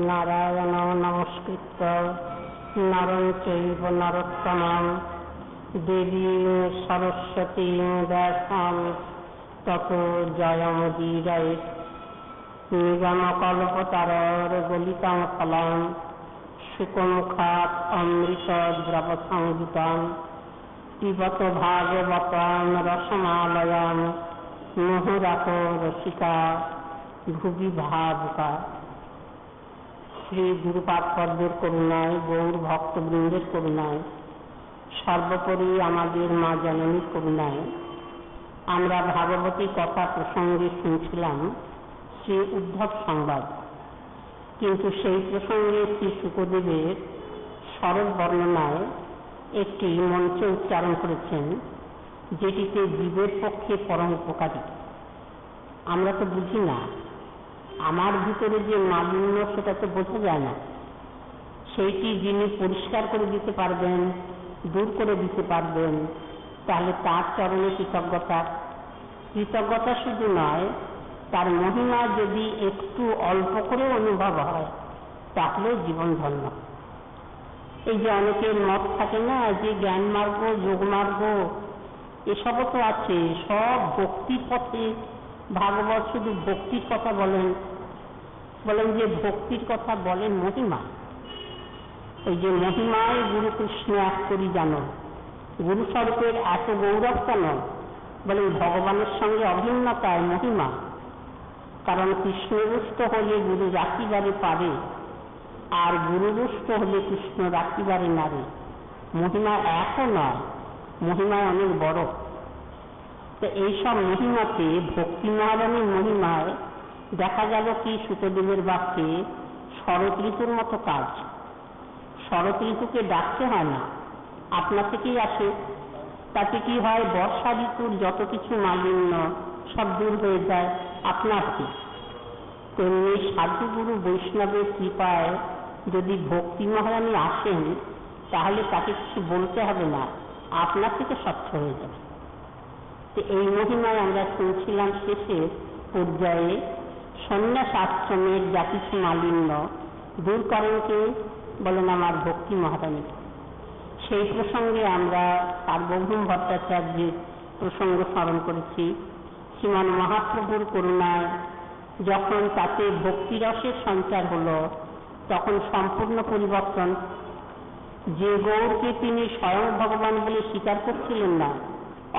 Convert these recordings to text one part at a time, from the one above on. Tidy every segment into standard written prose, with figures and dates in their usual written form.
নারায়ণ নমস্কৃত্য নরং চৈব নরোত্তমং দেবীং সরস্বতীং ব্যাসং ততো জয়মুদীরয়েৎ। নিগমকল্পতরোর গলিतं ফলং শুকমুখাৎ অমৃতদ্রবসংযুতং পিবত ভাগবतं রসমালয়ং মুহুরতো রসিকা ভুবি ভাবুকা। শ্রী গুরুপাদ পদ্মের করুণায়, গৌর ভক্তবৃন্দের করুণায়, সর্বোপরি আমাদের মা জননীর করুণায় আমরা ভাগবতী কথা প্রসঙ্গে শুনছিলাম শ্রী উদ্ধব সংবাদ। কিন্তু সেই প্রসঙ্গে শ্রী শুকদেবের সরল বর্ণনায় একটি মন্ত্র উচ্চারণ করেছেন, যেটিতে জীবের পক্ষে পরম উপকারী। আমরা তো বুঝি না, আমার ভিতরে যে মালিন্য সেটা তো বোঝা যায় না। সেইটি যিনি পরিষ্কার করে দিতে পারবেন, দূর করে দিতে পারবেন, তাহলে তার চরণে কৃতজ্ঞতা শুধু নয়, তার মহিমা যদি একটু অল্প করে অনুভব হয় তাহলেও জীবন ধন্য। এই যে অনেকের মত থাকে না যে জ্ঞান মার্গ, যোগ মার্গ এসবও তো আছে, সব ভক্তির পথে। ভাগবত শুধু ভক্তির কথা বলেন যে ভক্তির কথা বলেন মহিমা। ওই যে মহিমায় গুরু কৃষ্ণ এক করি জানো, গুরুস্বরূপের এত গৌরব কেন? বলেন ভগবানের সঙ্গে অভিন্নতায় মহিমা। কারণ কৃষ্ণরুষ্ট হলে গুরু রাখিবারে পারে, আর গুরুরুষ্ট হলে কৃষ্ণ রাখিবারে নারে। মহিমা একও নয়, মহিমায় অনেক বড়। তো এইসব মহিমাতে ভক্তি মহারানীর মহিমায় দেখা গেল কি শুকদেবের বাক্যে শরৎ ঋতুর মতো কাজ। শরৎ ঋতুকে ডাকতে হয় না, আপনা থেকেই আসে। তাতে কি হয়, বর্ষা ঋতুর যত কিছু মালিন্য সব দূর হয়ে যায় আপনা আপনি। তেমনি সাধুগুরু বৈষ্ণবের কৃপায় যদি ভক্তি মহারানী আসেন, তাহলে তাকে কিছু বলতে হবে না, আপনা থেকে স্বচ্ছ হয়ে যাবে। তো এই মহিমায় আমরা শুনছিলাম শেষের পর্যায়ে সন্ন্যাস আশ্রমের যা কিছু মালিন্য দূর করেন কে? বলেন আমার ভক্তি মহারানী। সেই প্রসঙ্গে আমরা সার্বভৌম ভট্টাচার্যের প্রসঙ্গ স্মরণ করেছি। শ্রীমান মহাপ্রভুর করুণায় যখন তাতে ভক্তিরসের সঞ্চার হলো, তখন সম্পূর্ণ পরিবর্তন। যে গৌরকে তিনি স্বয়ং ভগবান বলে স্বীকার করছিলেন না,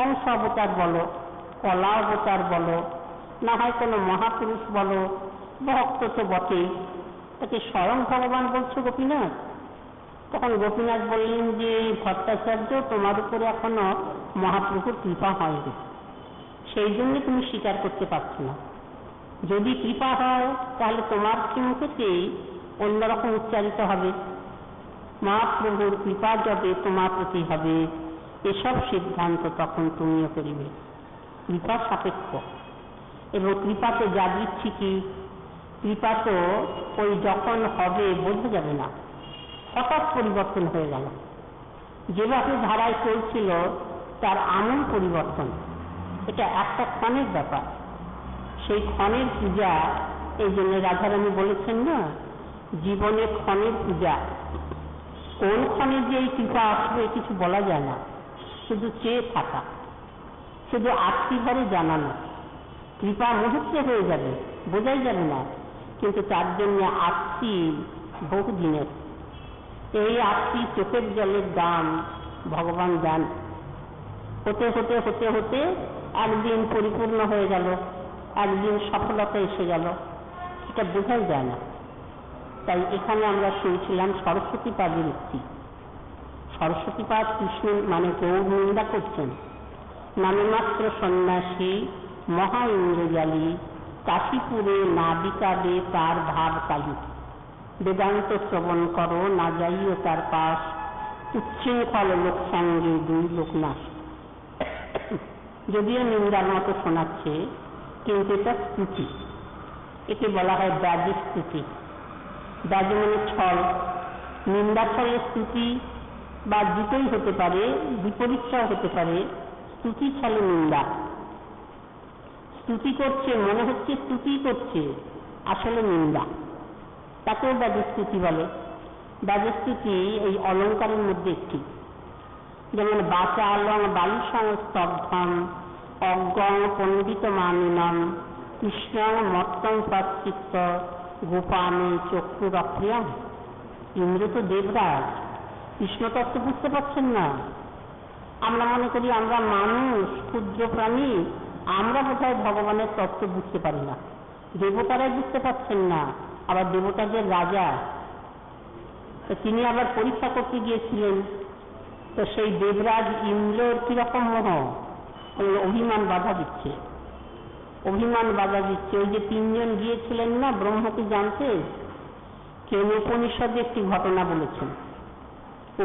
অংশ অবতার বলো, কলা অবতার বলো, না হয় কোনো মহাপুরুষ বলো, ভক্ত তো বটেই, তাকে স্বয়ং ভগবান বলছো গোপীনাথ। তখন গোপীনাথ বললেন যে ভট্টাচার্য, তোমার উপরে এখনো মহাপ্রভুর কৃপা হয়নি, সেই জন্য তুমি স্বীকার করতে পারছো না। যদি কৃপা হয় তাহলে তোমার মুখেতেই অন্যরকম উচ্চারিত হবে। মহাপ্রভুর কৃপা যবে তোমার প্রতি হবে, এসব সিদ্ধান্ত তখন তুমিও করিবে। কৃপা সাপেক্ষ, এবং কৃপাতে যা দিচ্ছি কি, কৃপা তো ওই যখন হবে বোঝা যাবে না, হঠাৎ পরিবর্তন হয়ে গেল। যেভাবে ধারায় চলছিল তার আমূল পরিবর্তন। এটা একটা ক্ষণের ব্যাপার। সেই ক্ষণের পূজা, এই জন্য রাধারানী বলেছেন না, জীবনে ক্ষণের পূজা। কোন ক্ষণে যে এই কৃপা আসবে কিছু বলা যায় না, শুধু চেয়ে থাকা, শুধু আত্মী ঘরে জানানো। কৃপা মুহূর্তে হয়ে যাবে, বোঝাই যাবে না, কিন্তু তার জন্য আত্মী বহুদিনের। এই আত্মী চোখের জলের দাম ভগবান জান। হতে হতে হতে হতে একদিন পরিপূর্ণ হয়ে গেল, একদিন সফলতা এসে গেল, এটা বোঝাই যায় না। তাই এখানে আমরা শুনছিলাম সরস্বতী পাদের উক্তি। সরস্বতী পাদ কৃষ্ণ মানে গৌর নিন্দা করছেন। নামে মাত্র সন্ন্যাসী মহা ইন্দ্রজালী, কাশীপুরে না বিকাবে তার ভাব কালী। বেদান্ত শ্রবণ করো না যাইও তার পাশ, উচ্ছৃঙ্খল লোক সঙ্গে দুই লোকনাশ। যদিও নিন্দার মতো শোনাচ্ছে, কিন্তু এটা স্তুতি। একে বলা হয় ব্যাজ স্তুতি। ব্যাজ মানে ছল, নিন্দা ছলের স্তুতি বা দুটোই হতে পারে, বিপরীতটাও হতে পারে। স্তুতি ছলে নিন্দা। স্তুতি করছে, মনে হচ্ছে স্তুতি করছে, আসলে নিন্দা। তাকেও ব্যাজস্তুতি বলে। ব্যাজস্তুতি এই অলঙ্কারের মধ্যে একটি। যেমন বাচালং বায়ু সংস্তব্ধম অজ্ঞং পণ্ডিত মানিনম কৃষ্ণং মত্তং সচ্চিত্ত গোপানে চক্ষুরপ্রিয়ম। ইন্দ্র তো দেবরাজ, কৃষ্ণতত্ত্ব বুঝতে পারছেন না। আমরা মনে করি আমরা মানুষ, ক্ষুদ্র প্রাণী, আমরা বোধহয় ভগবানের তত্ত্ব বুঝতে পারি না। দেবতারাই বুঝতে পারছেন না, আবার দেবতাদের রাজা। তো তিনি আবার পরীক্ষা করতে গিয়েছিলেন। তো সেই দেবরাজ ইন্দ্রের কিরকম মোহ, অভিমান বাধা দিচ্ছে, অভিমান বাধা দিচ্ছে। ওই যে তিনজন গিয়েছিলেন না ব্রহ্মকে জানতে, কেন উপনিষদে একটি ঘটনা বলেছেন।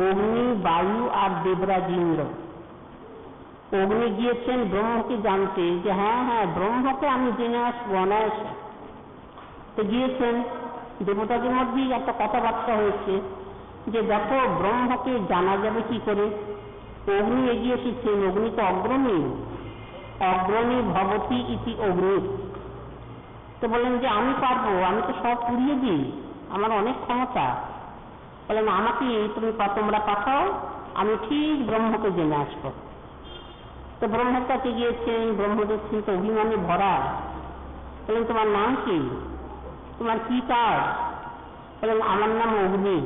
অগ্নি, বায়ু আর দেবরাজ ইন্দ্র। অগ্নি গিয়েছেন ব্রহ্মকে জানতে যে হ্যাঁ হ্যাঁ ব্রহ্মকে আমি জেনে আসবো অনায়াসে। তো গিয়েছেন, দেবতাদের মধ্যেই একটা কথাবার্তা হয়েছে যে দেখো ব্রহ্মকে জানা যাবে কি করে। অগ্নি এগিয়ে এসেছেন, অগ্নি তো অগ্রণী, অগ্রণী ভবতি ইতি অগ্নি। তো বললেন যে আমি পারবো, আমি তো সব পুড়িয়ে দিই, আমার অনেক ক্ষমতা। বললেন আমাকে তোমরা পাঠাও, আমি ঠিক ব্রহ্মকে জেনে আসবো। তো ব্রহ্মের কাছে গিয়েছেন, ব্রহ্ম দেখছেন তো অভিমানে ভরা। বললেন তোমার নাম কি, তোমার কি কাজ? বললেন আমার নাম অগ্নি।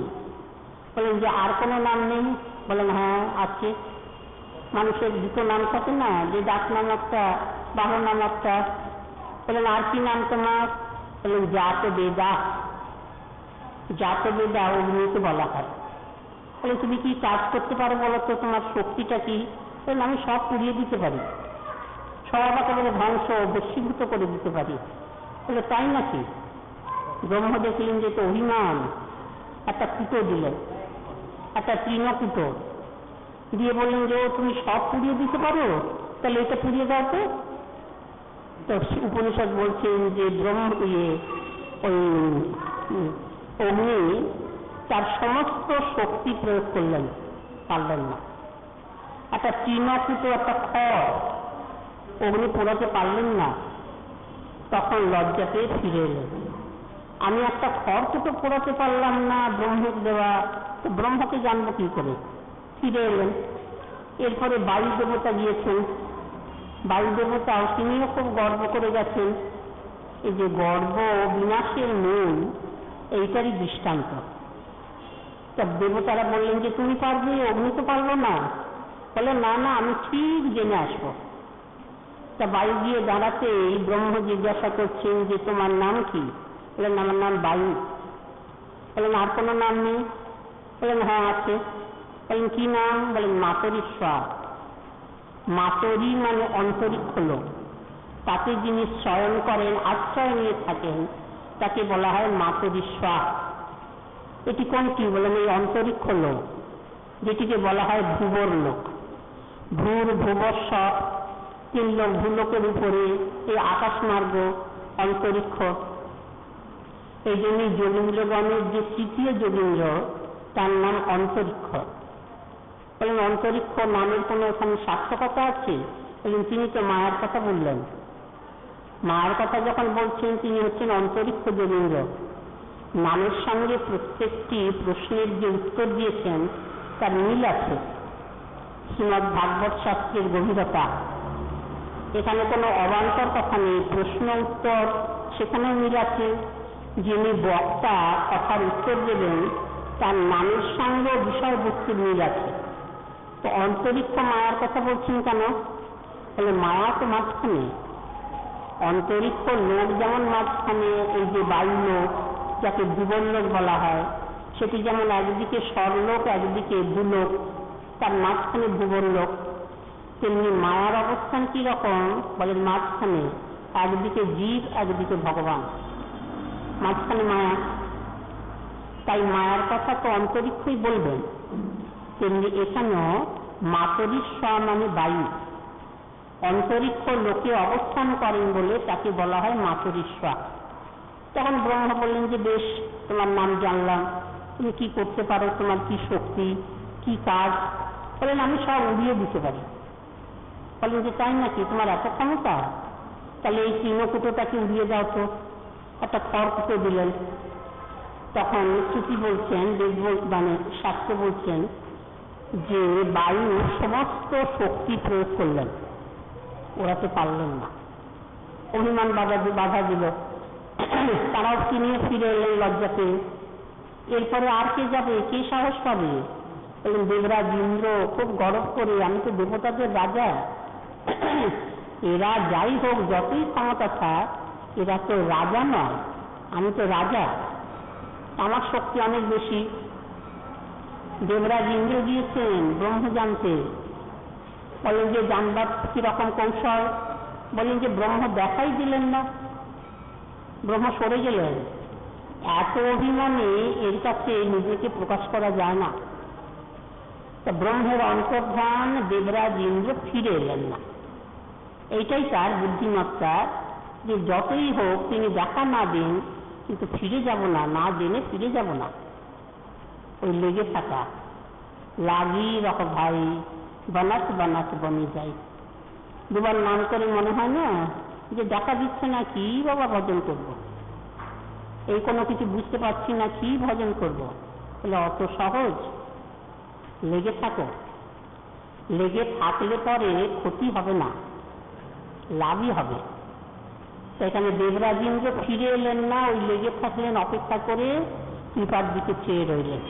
বললেন যে আর কোনো নাম নেই? বললেন হ্যাঁ আছে। মানুষের দুটো নাম থাকে না, যে ডাক নাম একটা, বাহন নাম একটা। বললেন আর কি নাম তোমার? বললেন জাত বেদা। জাত বেদা অগ্নিকে বলা হয়। বলে তুমি কি কাজ করতে পারো বলো তো, তোমার শক্তিটা কি? বললেন আমি সব পুড়িয়ে দিতে পারি, সব একেবারে ধ্বংস বশীভূত করে দিতে পারি। বলে তাই নাকি? ব্রহ্ম দেখলেন যে তো অভিমান, একটা কুটো দিলেন, একটা তৃণকুটো দিয়ে বললেন যে ও তুমি সব পুড়িয়ে দিতে পারো, তাহলে এটা পুড়িয়ে দাও তো। তো উপনিষদ বলছেন যে ব্রহ্ম ওই অগ্নি তার সমস্ত শক্তি প্রয়োগ করলেন, পারলেন না। একটা তৃণকুটো, একটা খড় অগ্নি পোড়াতে পারলেন না। তখন লজ্জা পেয়ে ফিরে এলেন। আমি একটা খড়কে তো পোড়াতে পারলাম না ব্রহ্মের দেওয়া, তো ব্রহ্মকে জানবো কি করে? ফিরে এলেন। এরপরে বায়ু দেবতা গিয়েছেন। বায়ু দেবতাও তিনিও খুব গর্ব করে গেছেন। এই যে গর্ব বিনাশের মূল, এইটারই দৃষ্টান্ত। তা দেবতারা বললেন যে তুমি পারবে, অগ্নি তো পারলো না। বলে না না আমি ঠিক জেনে আসবো। তা বায়ু গিয়ে দাঁড়াতে ব্রহ্ম জিজ্ঞাসা করছেন যে তোমার নাম কি? বললেন আমার নাম বায়ু। বললেন আর কোনো নাম নেই? বললেন হ্যাঁ আছে। বললেন কি নাম? বলেন মাতরিশ্বর। মাতরি মানে অন্তরিক্ষ লোক, তাতে যিনি শয়ন করেন, আশ্রয় নিয়ে থাকেন, তাকে বলা হয় মাতরিশ্বর। এটি কোনটি? বলেন এই অন্তরিক্ষ লোক, যেটিকে বলা হয় ভুবর লোক। ভূর ভুবস্ব, তিন লোক, ভূলোকের উপরে এই আকাশ মার্গ অন্তরিক্ষ। এই জন্যই যোগীন্দ্রগণের যে তৃতীয় যোগীন্দ্র, তার নাম অন্তরিক্ষ। বলেন অন্তরিক্ষ নামের কোনো এখানে সার্থকতা আছে? বলেন তিনি তো মায়ার কথা বললেন। মায়ার কথা যখন বলছেন তিনি হচ্ছেন অন্তরিক্ষ যোগীন্দ্র। নামের সঙ্গে প্রত্যেকটি প্রশ্নের যে উত্তর দিয়েছেন তার মিল আছে। শ্রীমদ্ ভাগবত শাস্ত্রের গভীরতা, এখানে কোনো অবান্তর কথা নেই। প্রশ্ন উত্তর সেখানেও মিল আছে। যিনি বক্তা কথার উত্তর দেবেন তার নামের সঙ্গে বিষয়বস্তুর মিল আছে। তো অন্তরিক্ষ মায়ার কথা বলছেন কেন? বলে মায়া তো মাঝখানে, অন্তরিক্ষ লোক যেমন মাঝখানে, এই যে বায়ু লোক যাকে ভুবন লোক বলা হয়, সেটি যেমন একদিকে স্বরলোক একদিকে ভূলোক, তার মাঝখানে ভুবন লোক। তেমনি মায়ার অবস্থান কি রকম? বলেন মাঝখানে, একদিকে জীব একদিকে ভগবান, মাঝখানে মায়া। তাই মায়ার কথা তো অন্তরিক্ষই বলবেন। তেমনি এখানেও মাতরিশ্বর মানে বায়ু, অন্তরিক্ষ লোকে অবস্থান করেন বলে তাকে বলা হয় মাতরিশ্বর। তখন ব্রহ্ম বললেন যে বেশ, তোমার নাম জানলাম, তুমি কি করতে পারো, তোমার কি শক্তি, কি কাজ? বলেন আমি সব উড়িয়ে দিতে পারি। বলেন যে তাই নাকি, তোমার এত ক্ষমতা, তাহলে এই তৃণকুটোটাকে উড়িয়ে দাও তো। একটা খড়কুটো দিলেন। তখন শ্রুতি বলছেন, মানে শাস্ত্র বলছেন যে বায়ু সমস্ত শক্তি প্রয়োগ করলেন, ওরাতে পারলেন না, অভিমান বাধা দিল। তারাও কিনিয়ে ফিরে এলেন লজ্জাতে। এরপরে আর কে যাবে, কে সাহস পাবে? বললেন দেবরাজ ইন্দ্র খুব গর্ব করে, আমি তো দেবতাদের রাজা, এরা যাই হোক যতই ক্ষমতা থাক এরা তো রাজা নয়, আমি তো রাজা, আমার শক্তি অনেক বেশি। দেবরাজ ইন্দ্র গিয়েছেন ব্রহ্ম জানতে। বলেন যে জানবার কিরকম কৌশল? বলেন যে ব্রহ্ম দেখাই দিলেন না, ব্রহ্ম সরে গেলেন। এত অভিমানে এর কাছে নিজেকে প্রকাশ করা যায় না। তা ব্রহ্মের অন্তর্ধান দেবরাজ ইন্দ্র ফিরে এলেন না। এইটাই তার বুদ্ধিমত্তা, যে যতই হোক তিনি দেখা না দেন, কিন্তু ফিরে যাব না, না জেনে ফিরে যাব না। ওই লেগে থাকা, লাগি রক ভাই বানাত বানাত বনে যাই। দুবার নাম করে মনে হয় না যে দেখা দিচ্ছে না, কি বাবা ভজন করব, এই কোনো কিছু বুঝতে পারছি না, কি ভজন করব? বলে অত সহজ, লেগে থাকো। লেগে থাকলে পরে ক্ষতি হবে না, লাভই হবে। সেখানে দেবরাজ ইন্দ্র ফিরে এলেন না, ওই লেগে থাকলেন, অপেক্ষা করে কৃপার দিকে চেয়ে রইলেন।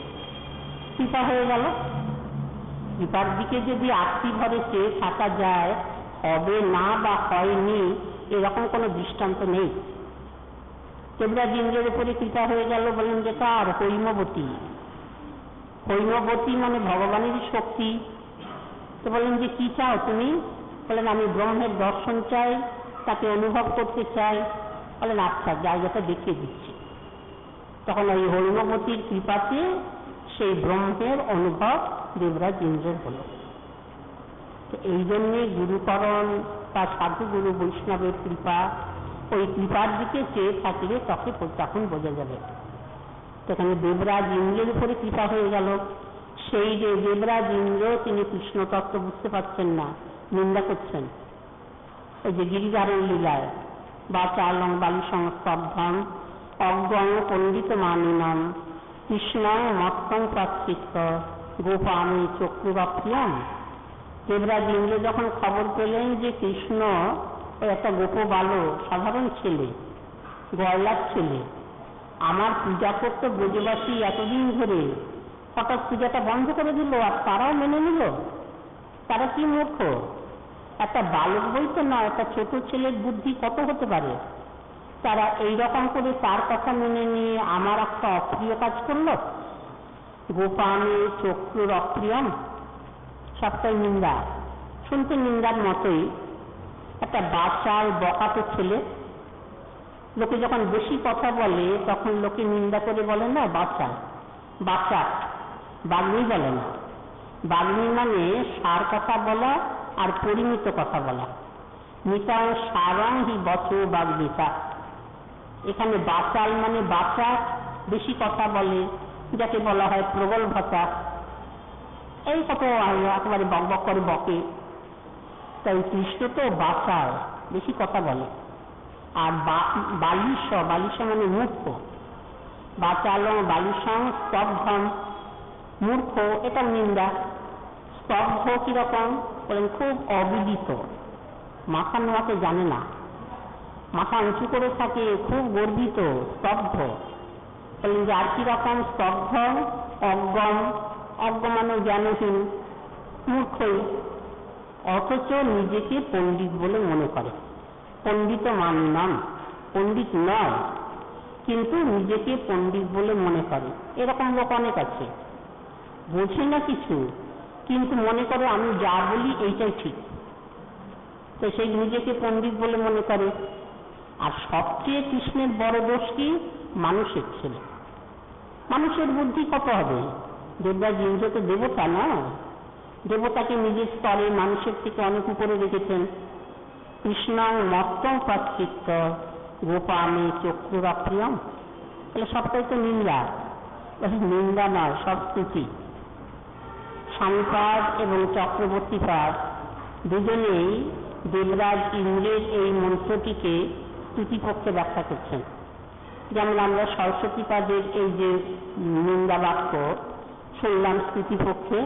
কৃপা হয়ে গেল। কৃপার দিকে যদি আত্মি ভরে চেয়ে থাকা যায়, হবে না বা হয়নি এরকম কোনো দৃষ্টান্ত নেই। দেবরাজ ইন্দ্রের উপরে কৃপা হয়ে গেল। বলেন যে কার? হৈমবতী। হৈমবতী মানে ভগবানেরই শক্তি। তো বলেন যে কি চাও তুমি? বলেন আমি ব্রহ্মের দর্শন চাই, তাকে অনুভব করতে চাই। বলেন আচ্ছা, জায়গাটা দেখিয়ে দিচ্ছি। তখন ওই হৈমবতীর কৃপাতে সেই ব্রহ্মের অনুভব দেবরাজ ইন্দ্রের হল। তো এই জন্যে গুরুকরণ বা সাধু গুরু বৈষ্ণবের কৃপা, ওই কৃপার দিকে চেয়ে থাকলে তখন বোঝা যাবে। সেখানে দেবরাজ ইন্দ্রের উপরে কৃপা হয়ে গেল। সেই যে দেবরাজ ইন্দ্র, তিনি কৃষ্ণ তত্ত্ব বুঝতে পারছেন না, নিন্দা করছেন। ওই যে গিরিধারণ লীলায় বাচালং বালিসং স্তব্ধম অজ্ঞং পণ্ডিত মানিনম কৃষ্ণ মত্তং প্রাচ্ছিত গোপামি চক্রুরাপ্রিয়ম। দেবরাজ ইন্দ্র যখন খবর পেলেন যে কৃষ্ণ ওই একটা গোপ বালক, সাধারণ ছেলে, গয়লার ছেলে, আমার পূজা করতে ব্রজবাসী এতদিন ধরে, হঠাৎ পূজাটা বন্ধ করে দিল, আর তারাও মেনে নিল। তারা কি মূর্খ! একটা বালক বই তো না, একটা ছোট ছেলের বুদ্ধি কত হতে পারে। তারা এইরকম করে তার কথা মেনে নিয়ে আমার একটা অপ্রিয় কাজ করল। গোপানে চক্রুর অপ্রিয়ম, সবটাই নিন্দা, শুনতে নিন্দার মতোই। একটা বাচাল বকাতে ছেলে, লোকে যখন বেশি কথা বলে তখন লোকে নিন্দা করে বলে না বাচাল, বাচ্চা, বাগ্মী বলে না। বাগ্মী মানে সার কথা বলা আর পরিমিত কথা বলা। মিতাং সারং হি বচ বাগ্মিতা। এখানে বাচাল মানে বাচ্চা, বেশি কথা বলে, যাকে বলা হয় প্রবল ভাষা। এই কত একেবারে বক বক করে বকে। তাই কৃষ্ণ তো বাচাল, বেশি কথা বলে। আর বালিশ, বালিশ মানে মূর্খ। বাচালং বালিশং স্তব্ধম, মূর্খ, এটা নিন্দা। স্তব্ধ কিরকম? বলেন খুব অবিদিত, মাথা নোয়াতে জানে না, মাথা উঁচু করে থাকে, খুব গর্বিত, স্তব্ধ। বলেন যে আর কিরকম? স্তব্ধ অজ্ঞম, অজ্ঞ মানে জ্ঞানহীন, মূর্খই। অথচ নিজেকে পণ্ডিত বলে মনে করে। পণ্ডিত মানিনাম, পণ্ডিত নয়, কিন্তু নিজেকে পণ্ডিত বলে মনে করে। এরকম লোক অনেক আছে, বোঝে না কিছু, কিন্তু মনে করে আমি যা বলি এইটাই ঠিক। তো সেই নিজেকে পণ্ডিত বলে মনে করে। আর সবচেয়ে কৃষ্ণের বড় দোষ কি? মানুষের ছেলে। মানুষের বুদ্ধি কত হবে? দেবরাজ ইন্দ্র তো দেবতা না, দেবতাকে নিজের স্তরে মানুষের থেকে অনেক উপরে রেখেছেন। কৃষ্ণ মত্তং প্রাচ্ছিত গোপামে চক্রুরাপ্রিয়ম, তাহলে সবটাই তো নিন্দা। নিন্দা নয়, সব স্তুতি। স্বামীপাদ এবং চক্রবর্তীপাদ দুজনেই দেবরাজ ইন্দ্রের এই মন্ত্রটিকে স্তুতিপক্ষে ব্যাখ্যা করছেন। যেমন আমরা সরস্বতীপাদের এই যে নিন্দা বাক্য শুনলাম স্তুতিপক্ষে,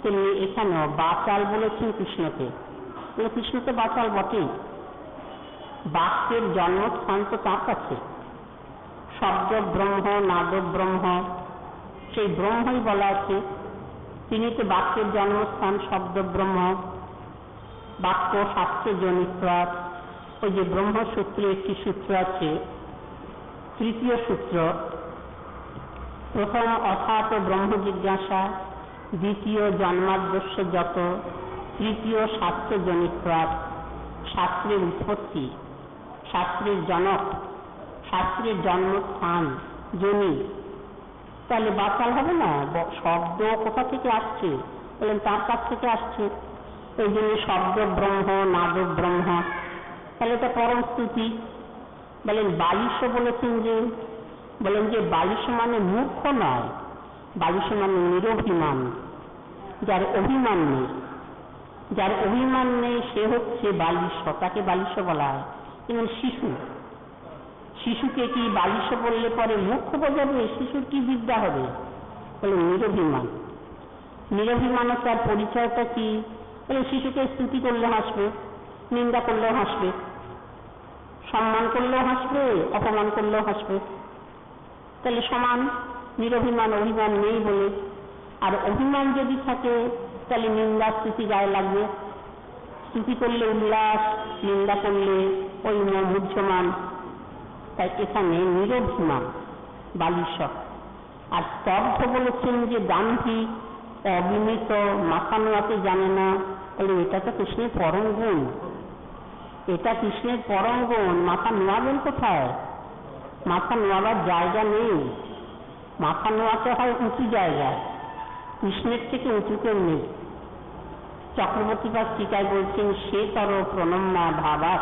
তেমনি এখানেও বাচাল বলেছেন কৃষ্ণকে। কৃষ্ণ তো বাচাল বটেই, বাক্যের জন্মস্থান তো তার কাছে। শব্দ ব্রহ্ম, নাদ ব্রহ্ম, সেই ব্রহ্মই বলা আছে, তিনি তো বাক্যের জন্মস্থান। শব্দ ব্রহ্ম, বাক্য শাস্ত্রে জনিত্রাত। ওই যে ব্রহ্মসূত্রে একটি সূত্র আছে, তৃতীয় সূত্র, প্রথম অথাত ব্রহ্ম জিজ্ঞাসা, দ্বিতীয় জন্মাদ্যস্য যত, তৃতীয় শাস্ত্র জনিত্রাত। শাস্ত্রের উৎপত্তি, শাস্ত্রের জনক, শাস্ত্রের জন্মস্থান, জনি। তাহলে বাচাল হবে না? শব্দ কোথা থেকে আসছে? বলেন তার কাছ থেকে আসছে। এই জন্য শব্দ ব্রহ্ম, নাদ ব্রহ্ম। তাহলে এটা পরম স্তুতি। বলেন বালিশ বলেছেন যে, বলেন যে বালিশ মানে মূর্খ নয়, বালিশ মানে নিরভিমান, যার অভিমান নেই। যার অভিমান নেই সে হচ্ছে বালিশ, তাকে বালিশ বলা হয়। যেমন শিশু, শিশুকে কি বালিশ বললে পরে মূর্খ বোঝাবে? শিশুর কি বিদ্যা হবে? বলে নিরভিমান। নিরভিমানতার পরিচয়টা কি? বলে শিশুকে স্তুতি করলে হাসবে, নিন্দা করলেও হাসবে, সম্মান করলেও হাসবে, অপমান করলেও হাসবে। তাহলে সমান, নিরভিমান, অভিমান নেই বলে। আর অভিমান যদি থাকে তাহলে নিন্দা স্তুতি গায়ে লাগবে। স্তুতি করলে উল্লাস, নিন্দা করলে ওই মুহ্যমান। তাই এখানে নিরভিমান, বালিশ। আর স্তব্ধ বলেছেন যে গাম্ভীর, অবিমিত, মাথা নোয়াতে জানে না। তাহলে এটা তো কৃষ্ণের পরম গুণ, এটা কৃষ্ণের পরম গুণ। মাথা নোয়াবেন কোথায়? মাথা নোয়াবার জায়গা নেই। মাথা নোয়াতে হয় উঁচু জায়গায়, কৃষ্ণের থেকে উঁচু কেউ নেই। চক্রবর্তীপাদ টিকায় বলছেন সে তর প্রণম্যা ভাবা।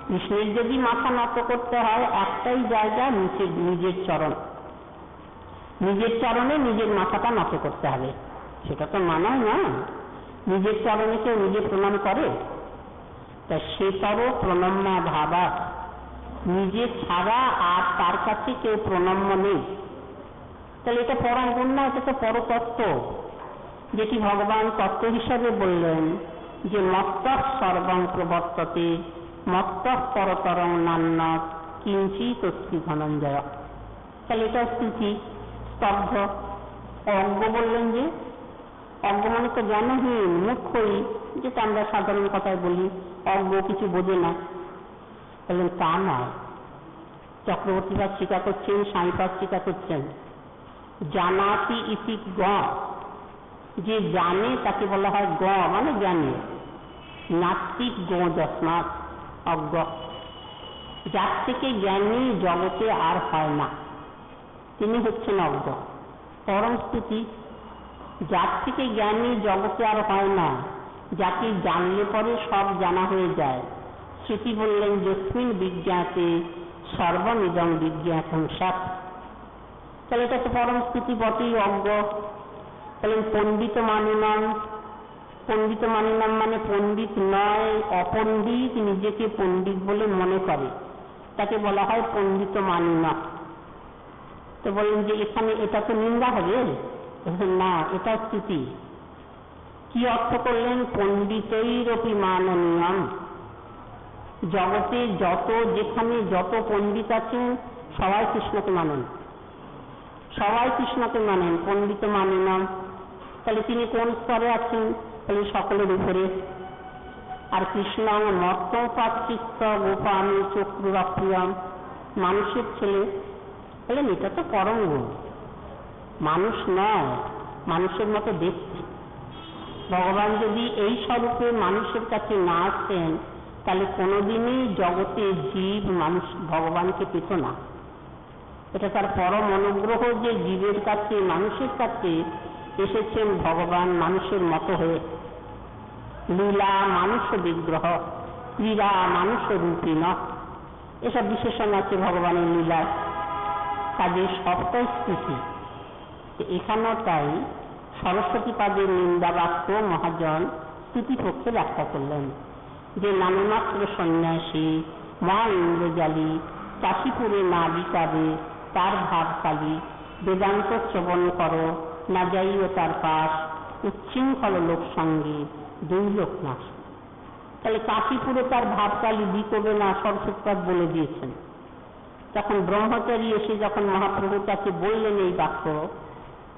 কৃষ্ণের যদি মাথা নত করতে হয় একটাই জায়গা, নিজের চরণ। নিজের চরণে নিজের মাথাটা নত করতে হবে। সেটা তো মানায় না, নিজের চরণে কেউ নিজে প্রণাম করে? তা সে তর প্রণম্যা ভাবা, নিজে ছাড়া আর তার কাছে কেউ প্রণম্য নেই। তাহলে এটা পরম গুণ না, এটা তো পরতত্ত্ব, যেটি ভগবান তত্ত্ব হিসাবে বললেন যে মত্তঃ সর্বং প্রবর্ততে মত্তঃ পরতরং নান্যৎ কিঞ্চিৎ অস্তি ধনঞ্জয়। তাহলে এটা স্তুতি। স্তব্ধ। অজ্ঞ বললেন যে, অজ্ঞ মানে তো জ্ঞানহীন, মূর্খই, যেটা আমরা সাধারণ কথায় বলি অজ্ঞ, কিছু বোঝে না। বললেন তা নয়। চক্রবর্তীপাদ স্বীকার করছেন, স্বামীপাদ স্বীকার করছেন, জানাতি ইতি গ, যে জানে তাকে বলা হয় গ, মানে জ্ঞানী। নাস্তিক গ যস্মাৎ, অজ্ঞ। যার থেকে জ্ঞানী জগতে আর হয় না, তিনি হচ্ছেন অজ্ঞ। পরম স্তুতি। যার থেকে জ্ঞানী জগতে আর হয় না, যাকে জানলে পরে সব জানা হয়ে যায়। শ্রুতি বললেন যস্মিন বিজ্ঞাতে সর্বমিদং বিজ্ঞাতং সৎ। তাহলে এটা তো পরম স্তুতি বটেই, অজ্ঞ। তাহলে পণ্ডিত মানিনাম, পণ্ডিত মানিনাম মানে পণ্ডিত নয়, অপণ্ডিত, নিজেকে পণ্ডিত বলে মনে করে, তাকে বলা হয় পণ্ডিত মানিনা। তো বলেন যে এখানে এটা তো নিন্দা হবে না, এটা স্তুতি। কি অর্থ করলেন? পণ্ডিতৈরপি মাননীয়ম। জগতে যত, যেখানে যত পণ্ডিত আছেন সবাই কৃষ্ণকে মানেন, সবাই কৃষ্ণকে মানেন, পণ্ডিত মানিনাম। তাহলে তিনি কোন স্তরে আছেন? তাহলে সকলের উপরে। আর কৃষ্ণ মত্তপাচিত্ত গোপামি চক্রুরাপ্রিয়ম, মানুষের ছেলে। বলেন এটা তো পরম গুণ। মানুষ নয়, মানুষের মতো দেখতে। ভগবান যদি এই স্বরূপে মানুষের কাছে না আসতেন তাহলে কোনোদিনই জগতে জীব মানুষ ভগবানকে পেত না। এটা তার পরম অনুগ্রহ যে জীবের কাছে, মানুষের কাছে এসেছেন ভগবান মানুষের মতো হয়ে। লীলা মানুষ বিগ্রহ, ক্রীড়া মানুষ রূপী ন, এসব বিশেষণ আছে ভগবানের লীলায়। কাজে সবটাই স্তুতি। এখানেও তাই সরস্বতীপাদের নিন্দা বাক্য মহাজন স্তুতিপক্ষে ব্যাখ্যা করলেন যে নামমাত্র সন্ন্যাসী মহা ইন্দ্রজালী কাশীপুরে না বিকাবে তার ভাবকালী বেদান্ত শ্রবণ করো না যাইও তার পাশ উচ্ছৃঙ্খল লোক সঙ্গে দুই লোক নাশ। তাহলে কাশীপুরে তার ভাবকালী বিকবে না সরস্বতীপাদ বলে দিয়েছেন। তখন ব্রহ্মচারী এসে যখন মহাপ্রভুর কাছে বললেন এই বাক্য,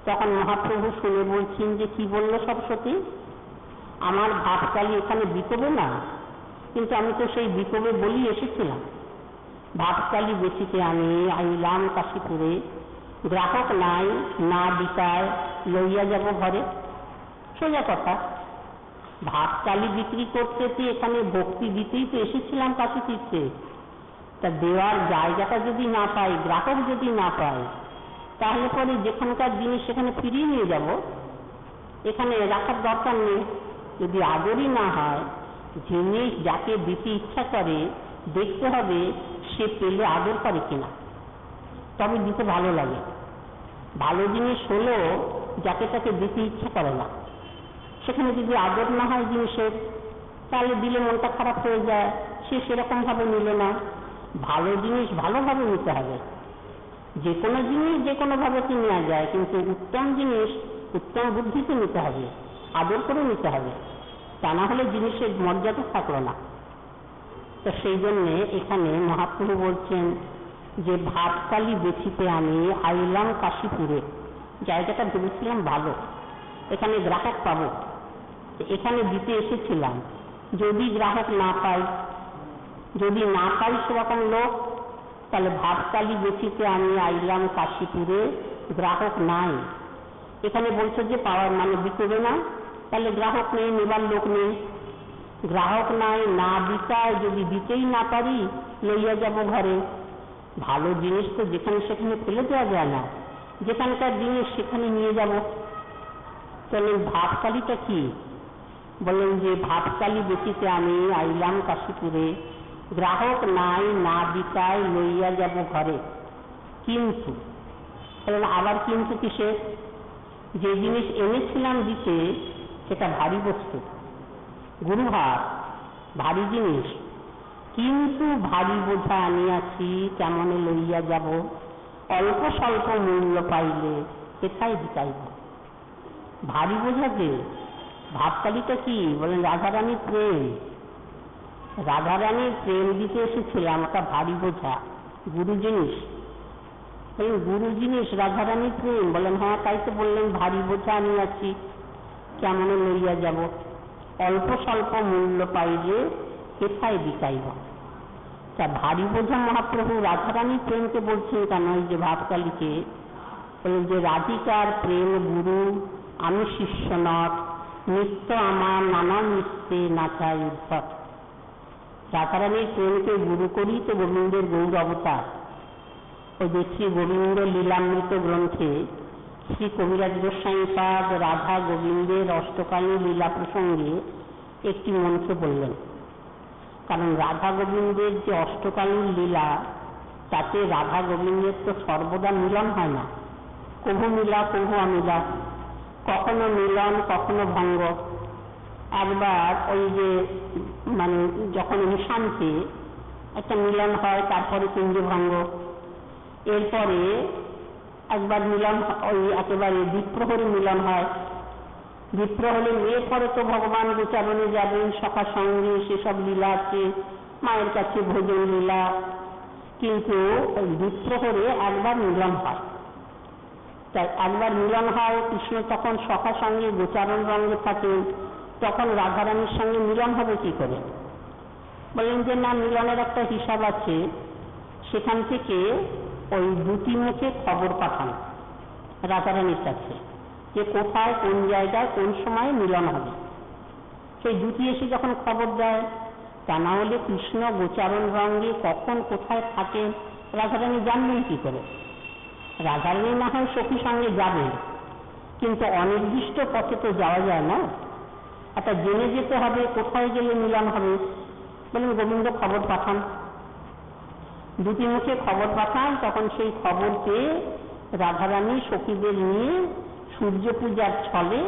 তখন মহাপ্রভু শুনে বলছেন যে কি বললো সরস্বতী, আমার ভাবকালী এখানে বিকবে না, কিন্তু আমি তো সেই বিকবে বলি এসেছিলাম। ভাবকালী বেচিতে আমি আইলাম কাশীপুরে, গ্রাহক নাই না বিকায় লইয়া যাব ঘরে। সোজা কথা, ভাবকালী বিক্রি করতে এখানে ভক্তি দিতেই তো এসেছিলাম কাশী তীর্থে। তা দেওয়ার জায়গাটা যদি না পাই, গ্রাহক যদি না পাই, তাহলে পরে যেখানকার জিনিস সেখানে ফিরিয়ে নিয়ে যাব, এখানে রাখার দরকার নেই। যদি আদরই না হয়, জিনিস যাকে দিতে ইচ্ছা করে দেখতে হবে সে পেলে আদর করে কিনা, তবে দিতে ভালো লাগে। ভালো জিনিস হলেও যাকে তাকে দিতে ইচ্ছা করে না, সেখানে যদি আদর না হয় জিনিসের, তাহলে দিলে মনটা খারাপ হয়ে যায়, সে সেরকম ভাবে নিল না। ভালো জিনিস ভালোভাবে নিতে হবে। যে কোনো জিনিস যে কোনো ভাবে কি নেওয়া যায়, কিন্তু উত্তম জিনিস উত্তম বুদ্ধিতে নিতে হবে, আদর করে নিতে হবে, তা না হলে জিনিসের মর্যাদা থাকলো না। তো সেই জন্যে এখানে মহাপ্রভু বলছেন যে ভাবকালী বেচিতে আমি আইলাম কাশীপুরে। জায়গাটা ভেবেছিলাম ভালো, এখানে গ্রাহক পাবো, এখানে দিতে এসেছিলাম। যদি গ্রাহক না পাই, যদি না পাই সেরকম লোক, তাহলে ভাবকালী বেচিতে আমি আইলাম কাশীপুরে, গ্রাহক নাই। এখানে বলছে যে পাওয়ার মানে বিকবে না, তাহলে গ্রাহক নেই, নেবার লোক নেই। গ্রাহক নাই না বিকায়, যদি দিতেই না পারি লইয়া যাব ঘরে। ভালো জিনিস তো যেখানে সেখানে ফেলে দেওয়া যায় না, যেখানকার জিনিস সেখানে নিয়ে যাব। তাহলে ভাবকালীটা কি বলেন যে ভাবকালী বেচিতে আমি আইলাম কাশীপুরে, গ্রাহক নাই না বিকায় লইয়া যাব ঘরে। কিন্তু আবার কিন্তু কিসে, যে জিনিস এনেছিলাম দিতে সেটা ভারী বস্তু, গুরুভার ভারী জিনিস, কিন্তু ভারী বোঝা আনিয়াছি কেমনে লইয়া যাব, অল্প স্বল্প মূল্য পাইলে কোথায় বিকাইব। ভারী বোঝা যে ভাবকালীটা কি বলেন রাধারানীর প্রেম। রাধারানীর প্রেম দিতে এসেছিলাম, ওটা ভারী বোঝা, গুরু জিনিস। গুরু জিনিস রাধারানীর প্রেম, বলেন হ্যাঁ তাই তো বললেন ভারী বোঝা আনিয়াছি কেমনে লইয়া যাব, অল্প স্বল্প মূল্য পাইলে কোথায় বিকাইব। তা ভারী বোঝা মহাপ্রভু রাধারানীর প্রেমকে বলছেন কেন, এই যে ভাবকালীকে বলেন যে রাধিকার প্রেম গুরু আমি শিষ্য নট, নিত্য আমার নানা নিত্যে নাচাই উদ্ধত। রাধারানীর প্রেমকে গুরু করি তো গোবিন্দের গৌর অবতার। ওই যে শ্রী গোবিন্দ লীলামৃত গ্রন্থে শ্রী কবিরাজ গোস্বামীপাদ রাধা গোবিন্দের অষ্টকালীন লীলা প্রসঙ্গে একটি মন্ত্র বললেন। কারণ রাধা গোবিন্দের যে অষ্টকালীন লীলা, তাতে রাধা গোবিন্দের তো সর্বদা মিলন হয় না, কভু মিলা কভু অমিলা, কখনো মিলন কখনো ভঙ্গ। একবার ওই যে মানে যখন নিশান্তে একটা মিলন হয়, তারপরে কুঞ্জ ভঙ্গ, এরপরে একবার মিলন ওই একেবারে দ্বীপ্রহরী মিলন হয়। দ্বীপ্রহরী এরপরে তো ভগবান গোচারণে যাবেন সখা সঙ্গে, সেসব লীলা আছে, মায়ের কাছে ভোজন লীলা। কিন্তু ওই দ্বীপ্রহরে একবার মিলন হয়, তাই একবার মিলন হয়। কৃষ্ণ তখন সখা সঙ্গে গোচারণ রঙ্গে থাকেন, তখন রাধারানীর সঙ্গে মিলন হবে কি করে? বলেন যে না, মিলনের একটা হিসাব আছে, সেখান থেকে ওই দুটি মুখে খবর পাঠান রাধারানীর কাছে যে কোথায় কোন জায়গায় কোন সময় মিলন হবে। সেই দুটি এসে যখন খবর দেয়, তা না হলে কৃষ্ণ গোচারণ রঙ্গে কখন কোথায় থাকেন রাধারানী জানবেন কি করে? রাধারানী না হয় সখী সঙ্গে যাবেন, কিন্তু অনির্দিষ্ট পথে তো যাওয়া যায় না, একটা জেনে যেতে হবে কোথায় গেলে মিলন হবে। বলেন গোবিন্দ খবর পাঠান, দুটি মুখে খবর পাঠান। তখন সেই খবর পেয়ে রাধারানী সখীদের নিয়ে সূর্য পূজার ছলে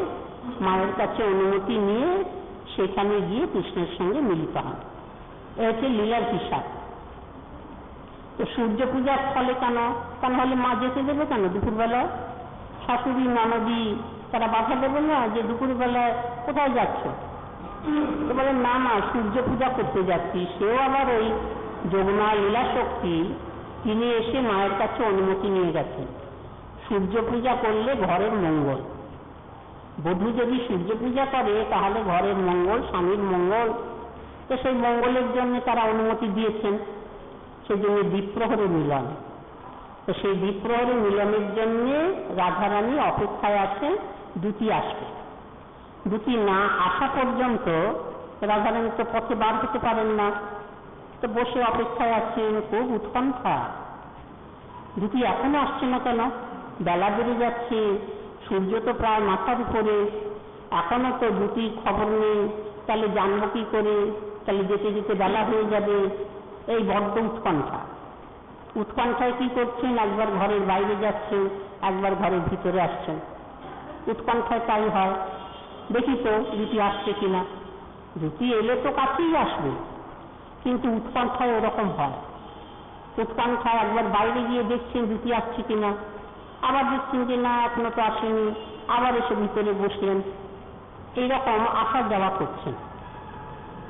মায়ের কাছে অনুমতি নিয়ে সেখানে গিয়ে কৃষ্ণের সঙ্গে মিলিত হন। এ হচ্ছে লীলার হিসাব। তো সূর্য পূজার ফলে কেন হলে মা যেতে দেবে কেন দুপুরবেলায়? শাশুড়ি ননদি তারা বাধা দেবে না যে দুপুরবেলায় কোথায় যাচ্ছ? তো বলে না মা সূর্য পূজা করতে যাচ্ছি। সেও আবার ওই যোগমা লীলা শক্তি তিনি এসে মায়ের কাছে অনুমতি নিয়ে গেছেন। সূর্য পূজা করলে ঘরের মঙ্গল। বধূ যদি সূর্য পূজা করে তাহলে ঘরের মঙ্গল, স্বামীর মঙ্গল। তো সেই মঙ্গলের জন্য তারা অনুমতি দিয়েছেন। সেই জন্য দ্বীপ্রহরে মিলন। তো সেই দ্বীপ্রহরে মিলনের জন্য রাধারানী অপেক্ষায় আছে দুটি আসবে। দুটি না আসা পর্যন্ত রাধারানী তো পথে বার হতে পারেন না। তো বসে অপেক্ষায় আছেন, খুব উৎকণ্ঠা। দুটি এখনো আসছে না কেন? বেলা বেড়ে যাচ্ছে, সূর্য তো প্রায় মাথার উপরে, এখনো তো দুটির খবর নেই। তাহলে জানবো কি করে? তাহলে যেতে যেতে বেলা হয়ে যাবে। এই বড্ড উৎকণ্ঠা। উৎকণ্ঠায় কি করছেন? একবার ঘরের বাইরে যাচ্ছেন, একবার ঘরের ভিতরে আসছেন। উৎকণ্ঠায় তাই হয়। দেখি তো দুটি আসছে কিনা। দুটি এলে তো কাছেই আসবে, কিন্তু উৎকণ্ঠায় ওরকম হয়। উৎকণ্ঠায় একবার বাইরে গিয়ে দেখছেন দুটি আসছে কিনা, আবার দেখছেন যে না এখনো তো আসেনি, আবার এসে ভিতরে বসলেন। এইরকম আসা যাওয়া করছেন।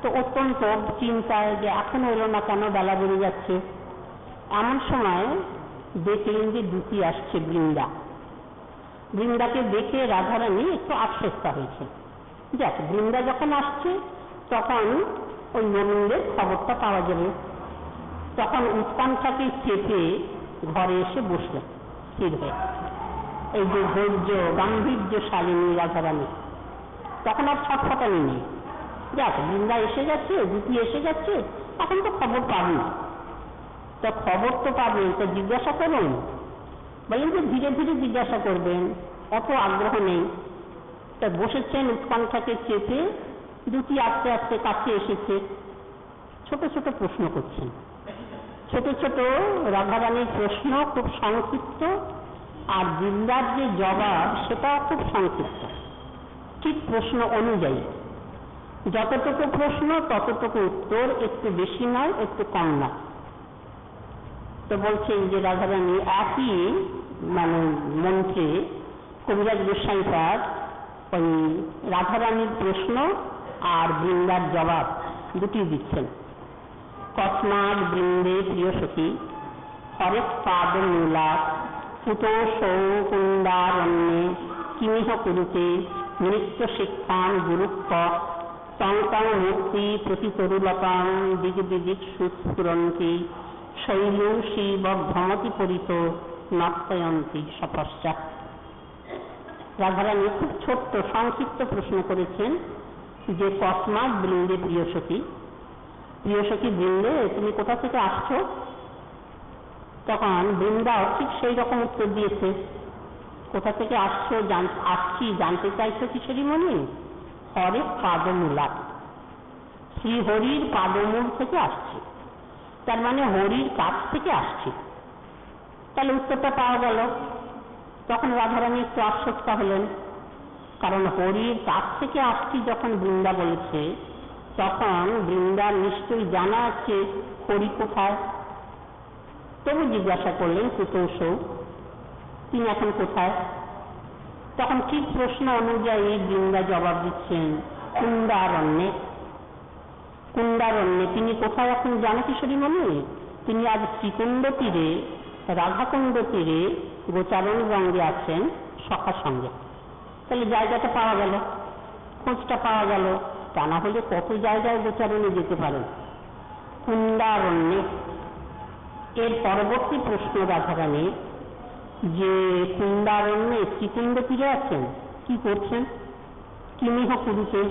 তো অত্যন্ত চিন্তায় যে এখনো এলো না কেন, বেলা বেড়ে যাচ্ছে। এমন সময় দেখলেন যে দুটি আসছে বৃন্দা। বৃন্দাকে দেখে রাধারানী একটু আশ্বস্তা হয়েছে। যাক, বৃন্দা যখন আসছে তখন ওই নবীনদের খবরটা পাওয়া যাবে। তখন উৎকণ্ঠাকে চেপে ঘরে এসে বসলেন স্থির হয়ে। এই যে ধৈর্য গাম্ভীর্যশালিনী রাধারানী, তখন আর ছটফটানি নেই। যাক, বৃন্দা এসে গেছে, দুটি এসে গেছে, এখন তো খবর পাবেন। তা খবর তো পাবেন, তা জিজ্ঞাসা করুন। বলেন যে ধীরে ধীরে জিজ্ঞাসা করবেন, অত আগ্রহ নেই। তা বসেছেন উৎকণ্ঠাকে চেপে, দুটি আস্তে আস্তে কাছে এসেছে, ছোট ছোট প্রশ্ন করছেন। ছোট ছোট রাধারানীর প্রশ্ন খুব সংক্ষিপ্ত, আর বৃন্দার যে জবাব সেটা খুব সংক্ষিপ্ত, ঠিক প্রশ্ন অনুযায়ী। যতটুকু প্রশ্ন ততটুকু উত্তর, একটু বেশি নয় একটু কম না। তো বলছেন যে রাধারানী একই মন্ত্রে কবিরাজ গোস্বামী পাদ ওই রাধারানীর প্রশ্ন আর বৃন্দার জবাব দুটি দিচ্ছেন। কস্মাৎ বৃন্দে প্রিয় সখী হরেক পাদ মূলাৎ পুতো সৌকুন্দারণ্যে কিমিহ কুরুতে নৃত্য শিক্ষাং গুরুত্ব তং তং মুক্তি প্রতিতরুলতাং দিগ দিদিক সুস্ফুরন্তি শৈলু শিব ভ্রমতি পরিত নর্তয়ন্তী সপশ্চাৎ। রাধারানী খুব ছোট্ট সংক্ষিপ্ত প্রশ্ন করেছেন যে কস্মাৎ বৃন্দে প্রিয় সখী, প্রিয় সখী বৃন্দে তুমি কোথা থেকে আসছো? তখন বৃন্দাও ঠিক সেই রকম উত্তর দিয়েছে। কোথা থেকে আসছো? আসছি জানতে চাইছো কিশোরী মণি? হরে পাদমূলাৎ, শ্রী হরির পাদমূল থেকে আসছি, তার মানে হরির কাছ থেকে আসছি। তাহলে উত্তরটা পাওয়া গেল। তখন রাধারানী একটু আশ্বস্ত হলেন, কারণ হরির কাছ থেকে আসছি যখন বৃন্দা বলেছে, তখন বৃন্দার নিশ্চয়ই জানা আছে হরি কোথায়। তবু জিজ্ঞাসা করলেন কুতৌসৌ, তিনি এখন কোথায়? তখন ঠিক প্রশ্ন অনুযায়ী বৃন্দা জবাব দিচ্ছেন কুন্দারণ্যে। কুন্দারণ্যে তিনি কোথায় এখন জানো কিশোরী মণি? তিনি আজ শ্রীকুণ্ড তীরে, রাধাকুণ্ড তীরে গোচারণ গঙ্গে আছেন সখার সঙ্গে। তাহলে জায়গাটা পাওয়া গেল, খোঁজটা পাওয়া গেল। তা না হলে কত জায়গায় গোচারণে যেতে পারেন। কুন্দারণ্যে। এর পরবর্তী প্রশ্ন রাধারানী যে কুন্দারণ্যে শ্রীকুণ্ড তীরে আছেন, কি করছেন? কিমিহ কুরুতে,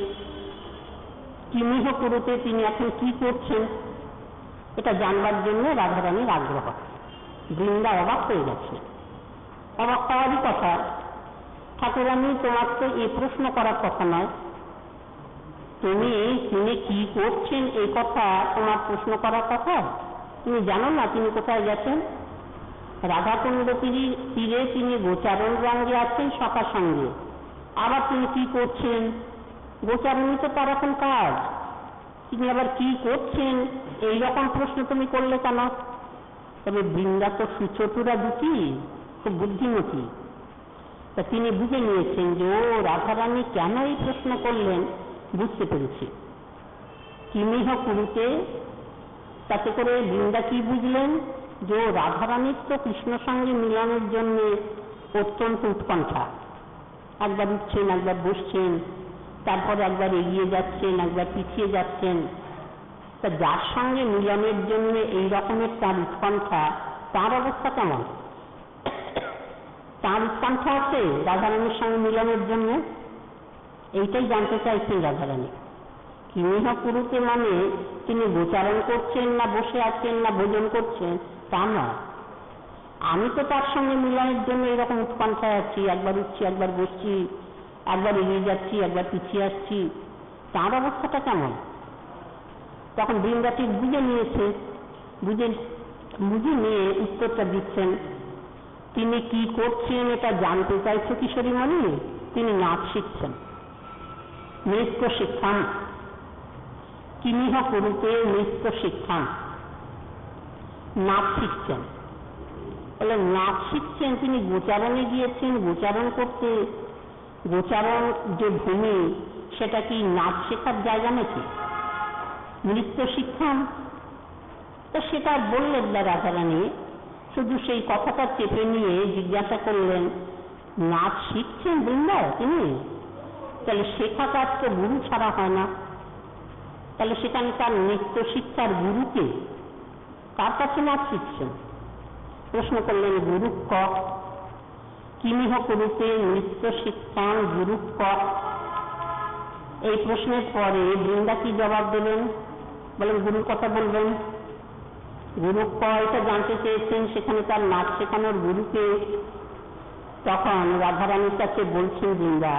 কিমিহ কুরুতে তিনি এখন কি করছেন এটা জানবার জন্য রাধারানীর আগ্রহ। বৃন্দা অবাক হয়ে গেছে। অবাক হওয়ারই কথা। ঠাকুরানী, তোমার তো এই প্রশ্ন করার কথা নয়। তিনি কি করছেন এই কথা তোমার প্রশ্ন করার কথা? তুমি জানো না তিনি কোথায় গেছেন? রাধাকুণ্ড তীরে তিনি গোচারণ গঙ্গে আছেন সখার সঙ্গে। আবার তিনি কি করছেন গোচারণই তো তার এখন কাজ। তিনি আবার কি করছেন এইরকম প্রশ্ন তুমি করলে কেন? তবে বৃন্দা তো সুচতুরা দুটি, খুব বুদ্ধিমতী। তা তিনি বুঝে নিয়েছেন যে ও রাধারানী কেন এই প্রশ্ন করলেন, বুঝতে পেরেছি। কিমিহ কুরুতে, তাতে করে বৃন্দা কি বুঝলেন যে ও রাধারানীর তো কৃষ্ণ সঙ্গে মিলনের জন্য অত্যন্ত উৎকণ্ঠা। একবার উঠছেন, একবার বসছেন, তারপরে একবার এগিয়ে যাচ্ছেন, একবার পিছিয়ে যাচ্ছেন। তা যার সঙ্গে মিলনের জন্য এই রকমের তার উৎকণ্ঠা, তার অবস্থা কেমন? তার উৎকণ্ঠা আছে রাধারানীর সঙ্গে মিলনের জন্য? এইটাই জানতে চাইছেন রাধারানী। কিমিহ কুরুতে মানে তিনি গোচারণ করছেন না বসে আছেন না ভোজন করছেন তা নয়। আমি তো তার সঙ্গে মিলনের জন্য এরকম উৎকণ্ঠায় আছি, একবার উঠছি, একবার বসছি, একবার এগিয়ে যাচ্ছি, একবার পিছিয়ে আসছি। তার অবস্থাটা কেমন? তখন বৃন্দাটি বুঝে নিয়েছে, বুঝে নিয়ে উত্তরটা দিচ্ছেন। তিনি কি করছেন এটা জানতে চাইছে কিশোরীমণি? তিনি নাচ শিখছেন, নৃত্য শিক্ষান। কিমিহ কুরুতে নৃত্য শিক্ষান, নাচ শিখছেন। বলে নাচ শিখছেন, তিনি গোচারণে গিয়েছেন গোচারণ করতে। গোচারণ যে ভূমি, সেটা কি নাচ শেখার জায়গা নাকি? নৃত্য শিক্ষান, তো সেটা বললেন না রাধারানী। শুধু সেই কথাটা চেপে নিয়ে জিজ্ঞাসা করলেন, নাচ শিখছেন বৃন্দা তিনি? তাহলে শেখা কাজ তো গুরু ছাড়া হয় না। তাহলে সেখানকার নৃত্য শিক্ষার গুরুকে, কার কাছে নাচ শিখছেন? প্রশ্ন করলেন, গুরু ক। কিমিহ কুরুতে নৃত্য শিক্ষান গুরু ক। এই প্রশ্নের পরে বৃন্দা কি জবাব দেবেন? বলেন গুরুর কথা বলবেন। গুরু ক এটা জানতে চেয়েছেন, সেখানে তার নাচ শেখানোর গুরুকে। তখন রাধারানীর কাছে বলছেন বৃন্দা,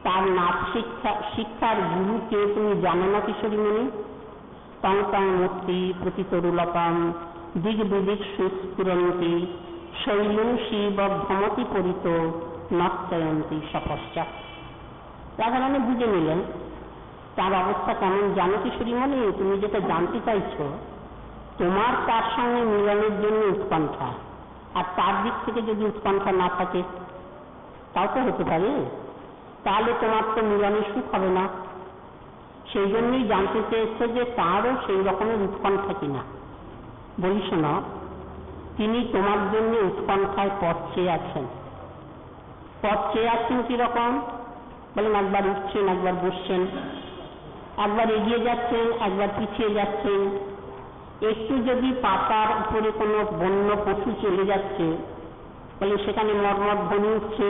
তার নাচ শিক্ষার গুরুকে তুমি জানো না কিশোরীমণি? তং তং মূর্তি প্রতিতরুলতাম দিগ বিদিক সুস্ফুরন্তি শৈলং শিব ভ্রমতি পরিত নর্তয়ন্তী সপশ্চাৎ। রাধারানী বুঝে নিলেন তার অবস্থা কেমন জানো কিশোরীমণি? তুমি যেটা জানতে চাইছো, তোমার তার সঙ্গে মিলনের জন্য উৎকণ্ঠা, আর তার দিক থেকে যদি উৎকণ্ঠা না থাকে তাও তো হতে পারে, তাহলে তোমার তো মিলনের সুখ হবে না। সেই জন্যই জানতে চেয়েছে যে তারও সেই রকমের উৎকণ্ঠা কিনা। বলি শোনো, তিনি তোমার জন্য উৎকণ্ঠায় পথ চেয়ে আছেন। পথ চেয়ে আছেন কিরকম? বলেন একবার উঠছেন, একবার বসছেন, একবার এগিয়ে যাচ্ছেন, একবার পিছিয়ে যাচ্ছেন। একটু যদি পাতার উপরে কোনো বন্য পশু চলে যাচ্ছে, বলে সেখানে মর্মর ধ্বনি উঠছে,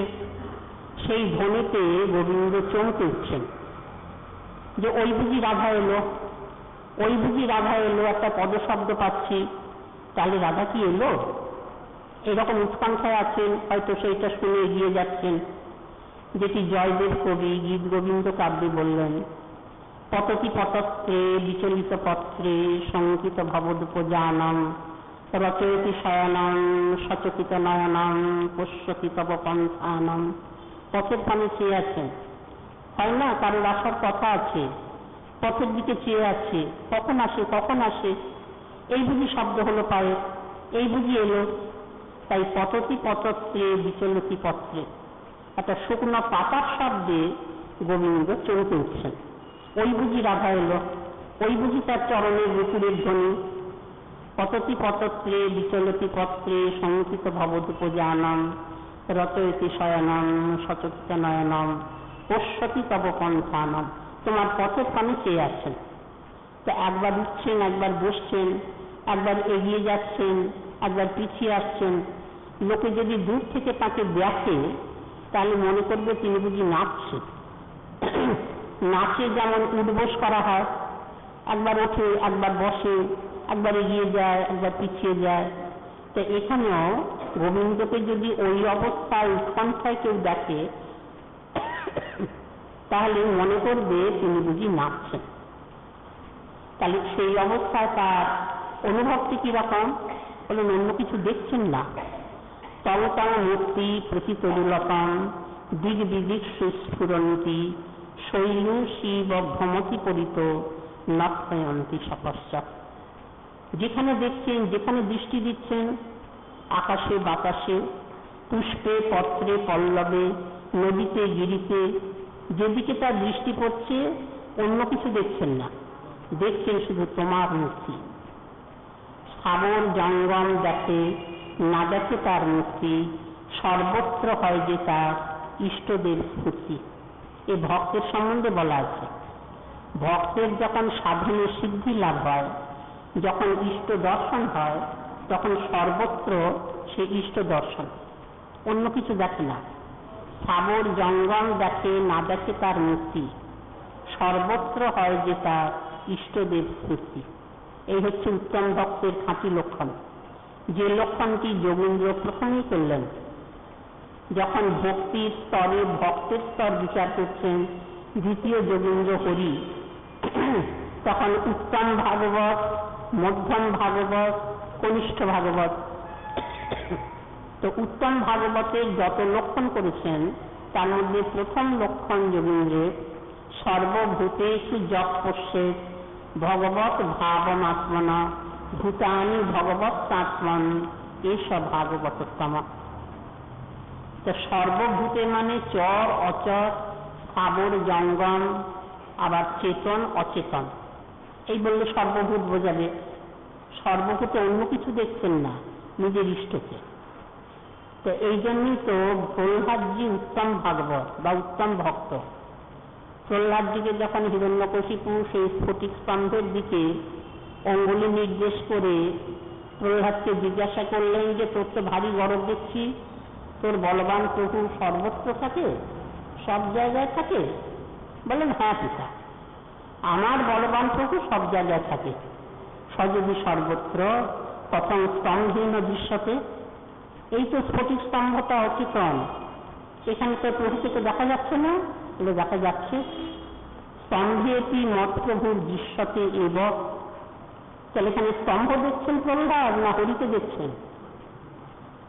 সেই ধ্বনিতে গোবিন্দ চমকে উঠছেন যে ওই বুঝি রাধা এলো, ওই বুঝি রাধা এলো, একটা পদশব্দ পাচ্ছি, তাহলে রাধা কি এলো? এরকম উৎকণ্ঠায় আছেন, হয়তো সেইটা শুনে এগিয়ে যাচ্ছেন। যেটি জয়দেব কবি গীত গোবিন্দ কাব্যে বললেন, পততি পতত্রে বিচলিত পত্রে শঙ্কিত ভবদুপজানম রচয়তি শয়নম সচকিত নয়নম পশ্যতি তব পন্থানম। পথের পানে চেয়ে আছেন, হয় না কারোর আসার কথা আছে, পথের দিকে চেয়ে আছে, কখন আসে কখন আসে, এই বুঝি শব্দ হলো পায়ে, এই বুঝি এলো। তাই পততি পতত্রে বিচলতি পত্রে, একটা শুকনো পাতার শব্দে গোবিন্দ চমকে উঠছেন। ওই বুঝি রাধা এলো, ওই বুঝি তার চরণের রূপুরের ধ্বনি। পততি পতত্রে বিচলতি পত্রে শঙ্কিত ভবদুপজানম রচয়তি শয়নম সচকিত নয়নম পশ্যতি তব পন্থানম। তোমার পথের পানে চেয়ে আছেন। তো একবার উঠছেন, একবার বসছেন, একবার এগিয়ে যাচ্ছেন, একবার পিছিয়ে আসছেন। লোকে যদি দূর থেকে তাকে দেখে তাহলে মনে করবে তিনি বুঝি নাচছেন। নাচে যেমন উঠবোস করা হয়, একবার ওঠে, একবার বসে, একবার এগিয়ে যায়, একবার পিছিয়ে যায়। তো এখানেও গোবিন্দকে যদি ওই অবস্থায় উৎকণ্ঠায় কেউ দেখে তাহলে মনে করবে তিনি বুঝি নাচছেন। তাহলে সেই অবস্থায় তার অনুভবটি কিরকম? বলেন অন্য কিছু দেখছেন না। তব তব মূর্তি প্রতিতরুলতাম দিগ বিদিক সুস্ফুরন্তি শৈলু শিব ভ্রমতি পরিত নক্ষয়ন্তী সপশ্চাৎ। যেখানে দেখছেন, যেখানে দৃষ্টি দিচ্ছেন, আকাশে বাতাসে, পুষ্পে পত্রে পল্লবে, নদীতে গিরিতে, যেদিকে তার দৃষ্টি পড়ছে অন্য কিছু দেখছেন না, দেখছেন শুধু তোমার মূর্তি। স্থাবর জঙ্গম দেখে, না দেখে তার মূর্তি, সর্বত্র হয় যে তার ইষ্টদেব স্ফূর্তি। এ ভক্তের সম্বন্ধে বলা আছে। ভক্তের যখন সাধনে সিদ্ধি লাভ হয়, যখন ইষ্ট দর্শন হয়, তখন সর্বত্র সে ইষ্ট দর্শন, অন্য কিছু দেখে না। স্থাবর জঙ্গম দেখে, না দেখে তার মূর্তি, সর্বত্র হয় যে তার ইষ্টদেব স্ফূর্তি। এই হচ্ছে উত্তম ভক্তের খাঁটি লক্ষণ, যে লক্ষণটি যোগীন্দ্র প্রথমেই করলেন। যখন ভক্তির স্তরে ভক্তের স্তর বিচার করছেন দ্বিতীয় যোগীন্দ্র হরি, তখন উত্তম ভাগবত, মধ্যম ভাগবত, কনিষ্ঠ ভাগবত। তো উত্তম ভাগবতে যত লক্ষণ করেছেন তার মধ্যে প্রথম লক্ষণ যোগীন্দ্রের সর্বভূতেষু যৎ পশ্যেৎ ভগবত ভাবমাত্মনা ভূতানি ভগবৎ-আত্মন এষঃ ভাগবতোত্তম। তো সর্বভূতে মানে চর অচর, স্থাবর জঙ্গম, আবার চেতন অচেতন, এই বললে সর্বভূত বোঝাবে। সর্বভূতে অন্য কিছু দেখছেন না, নিজের ইষ্টকে। তো এই জন্যই তো প্রহ্লাদজি উত্তম ভাগবত বা উত্তম ভক্ত। প্রহ্লাদজিকে যখন হিরণ্যকশিপু সেই স্ফটিক স্তম্ভের দিকে অঙ্গুলি নির্দেশ করে প্রহ্লাদকে জিজ্ঞাসা করলেন যে তোর তো ভারী গরব দেখছি, তোর বলবান প্রভু সর্বত্র থাকে, সব জায়গায় থাকে? বলেন হ্যাঁ পিতা, আমার বলবান প্রভু সব জায়গায় থাকে। সযদি সর্বত্র কথং স্তম্ভেন দৃশ্যতে। এই তো স্ফটিক স্তম্ভটা অচেতন, এখানে তো প্রভুকে তো দেখা যাচ্ছে না। বলে দেখা যাচ্ছে। স্তম্ভেতি মৎ প্রভুর দৃশ্যতে এব। তাহলে এখানে স্তম্ভ দেখছেন প্রহ্লাদ না হরিকে দেখছেন?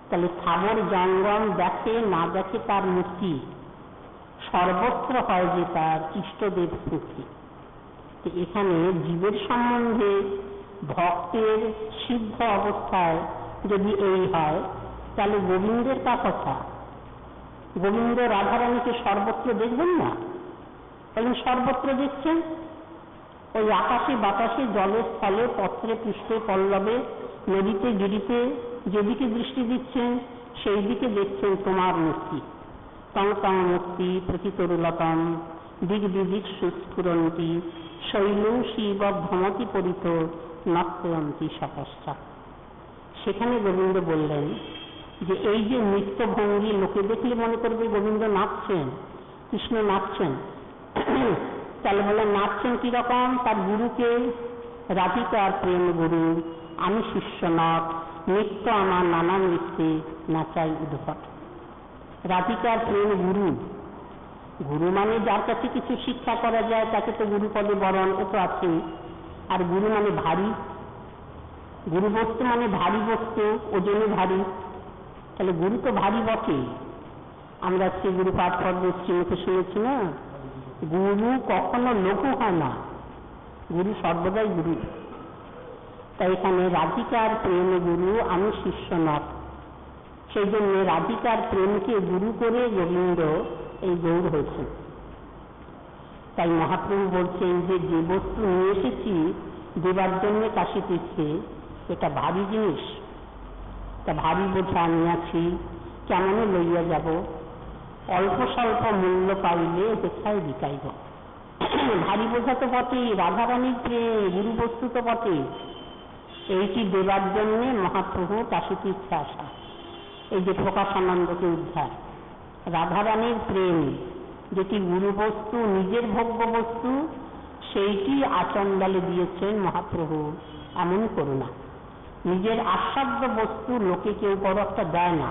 তাহলে স্থাবর জঙ্গম দেখে, না দেখে তার মূর্তি, সর্বত্র হয় যে তার ইষ্টদেব স্ফূর্তি। তো এখানে জীবের সম্বন্ধে ভক্তের সিদ্ধ অবস্থায় যদি এই হয়, তাহলে গোবিন্দের তা কথা। গোবিন্দ রাধারানীকে সর্বত্র দেখবেন না? তাহলে সর্বত্র দেখছেন। ওই আকাশে বাতাসে, জলে স্থলে, পত্রে পুষ্পে পল্লবে, নদীতে গিরিতে, যেদিকে দৃষ্টি দিচ্ছেন সেই দিকে দেখছেন তোমার মূর্তি। তং তং মূর্তি প্রতিতরুলতম দিক বিদিক সুস্ফুরন্তি শৈলু শিব ভ্রমতি পরিত নক্ষয়ন্তী সপশ্চাৎ। সেখানে গোবিন্দ বললেন যে এই যে নৃত্য ভঙ্গি, লোকে দেখলে মনে করবে গোবিন্দ নাচছেন, কৃষ্ণ নাচছেন। তাহলে বলে নাচছেন কিরকম? তার গুরুকে, রাধিকার প্রেম গুরু, আমি শিষ্যনাথ, নিত্য আমার নানা নৃত্যে নাচাই উদ্ভট। রাধিকার প্রেম গুরু, গুরু মানে যার কাছে কিছু শিক্ষা করা যায় তাকে তো গুরুপদে বরণ, ও তো আছে। আর গুরু মানে ভারী, গুরু বস্তু মানে ভারী বস্তু, ওজনে ভারী। তাহলে গুরু তো ভারী বটে। আমরা শ্রী গুরু পাঠ পর্ব শ্রীমুখে শুনেছি না, গুরু কখনো লঘু হয় না, গুরু সর্বদাই গুরু। তাই এখানে রাধিকার প্রেম গুরু, আমি শিষ্যনাথ। সেই জন্য রাধিকার প্রেমকে গুরু করে গোবিন্দ এই গৌর হয়েছে। তাই মহাপ্রভু বলছেন যে যে বস্তু নিয়ে এসেছি দেবার জন্য কাশি তীর্থে, এটা ভারী জিনিস, তা ভারী বোঝা নিয়েছি, কেমন লইয়া যাব, অল্প স্বল্প মূল্য পাইলে কোথায় বিকাইব। ভারী বোঝা তো বটেই, রাধারানীর প্রেম গুরু বস্তু তো বটেই। এইটি দেবার জন্য মহাপ্রভু কাশী তীর্থে আসা, এই যে প্রকাশানন্দকে উদ্ধার। রাধারানীর প্রেম যেটি গুরু বস্তু, নিজের ভোগ্য বস্তু, সেইটি আচণ্ডালে দিয়েছেন মহাপ্রভু। এমন করুণা, নিজের আস্বাদ্য বস্তু লোকে কেউ বড় একটা দেয় না।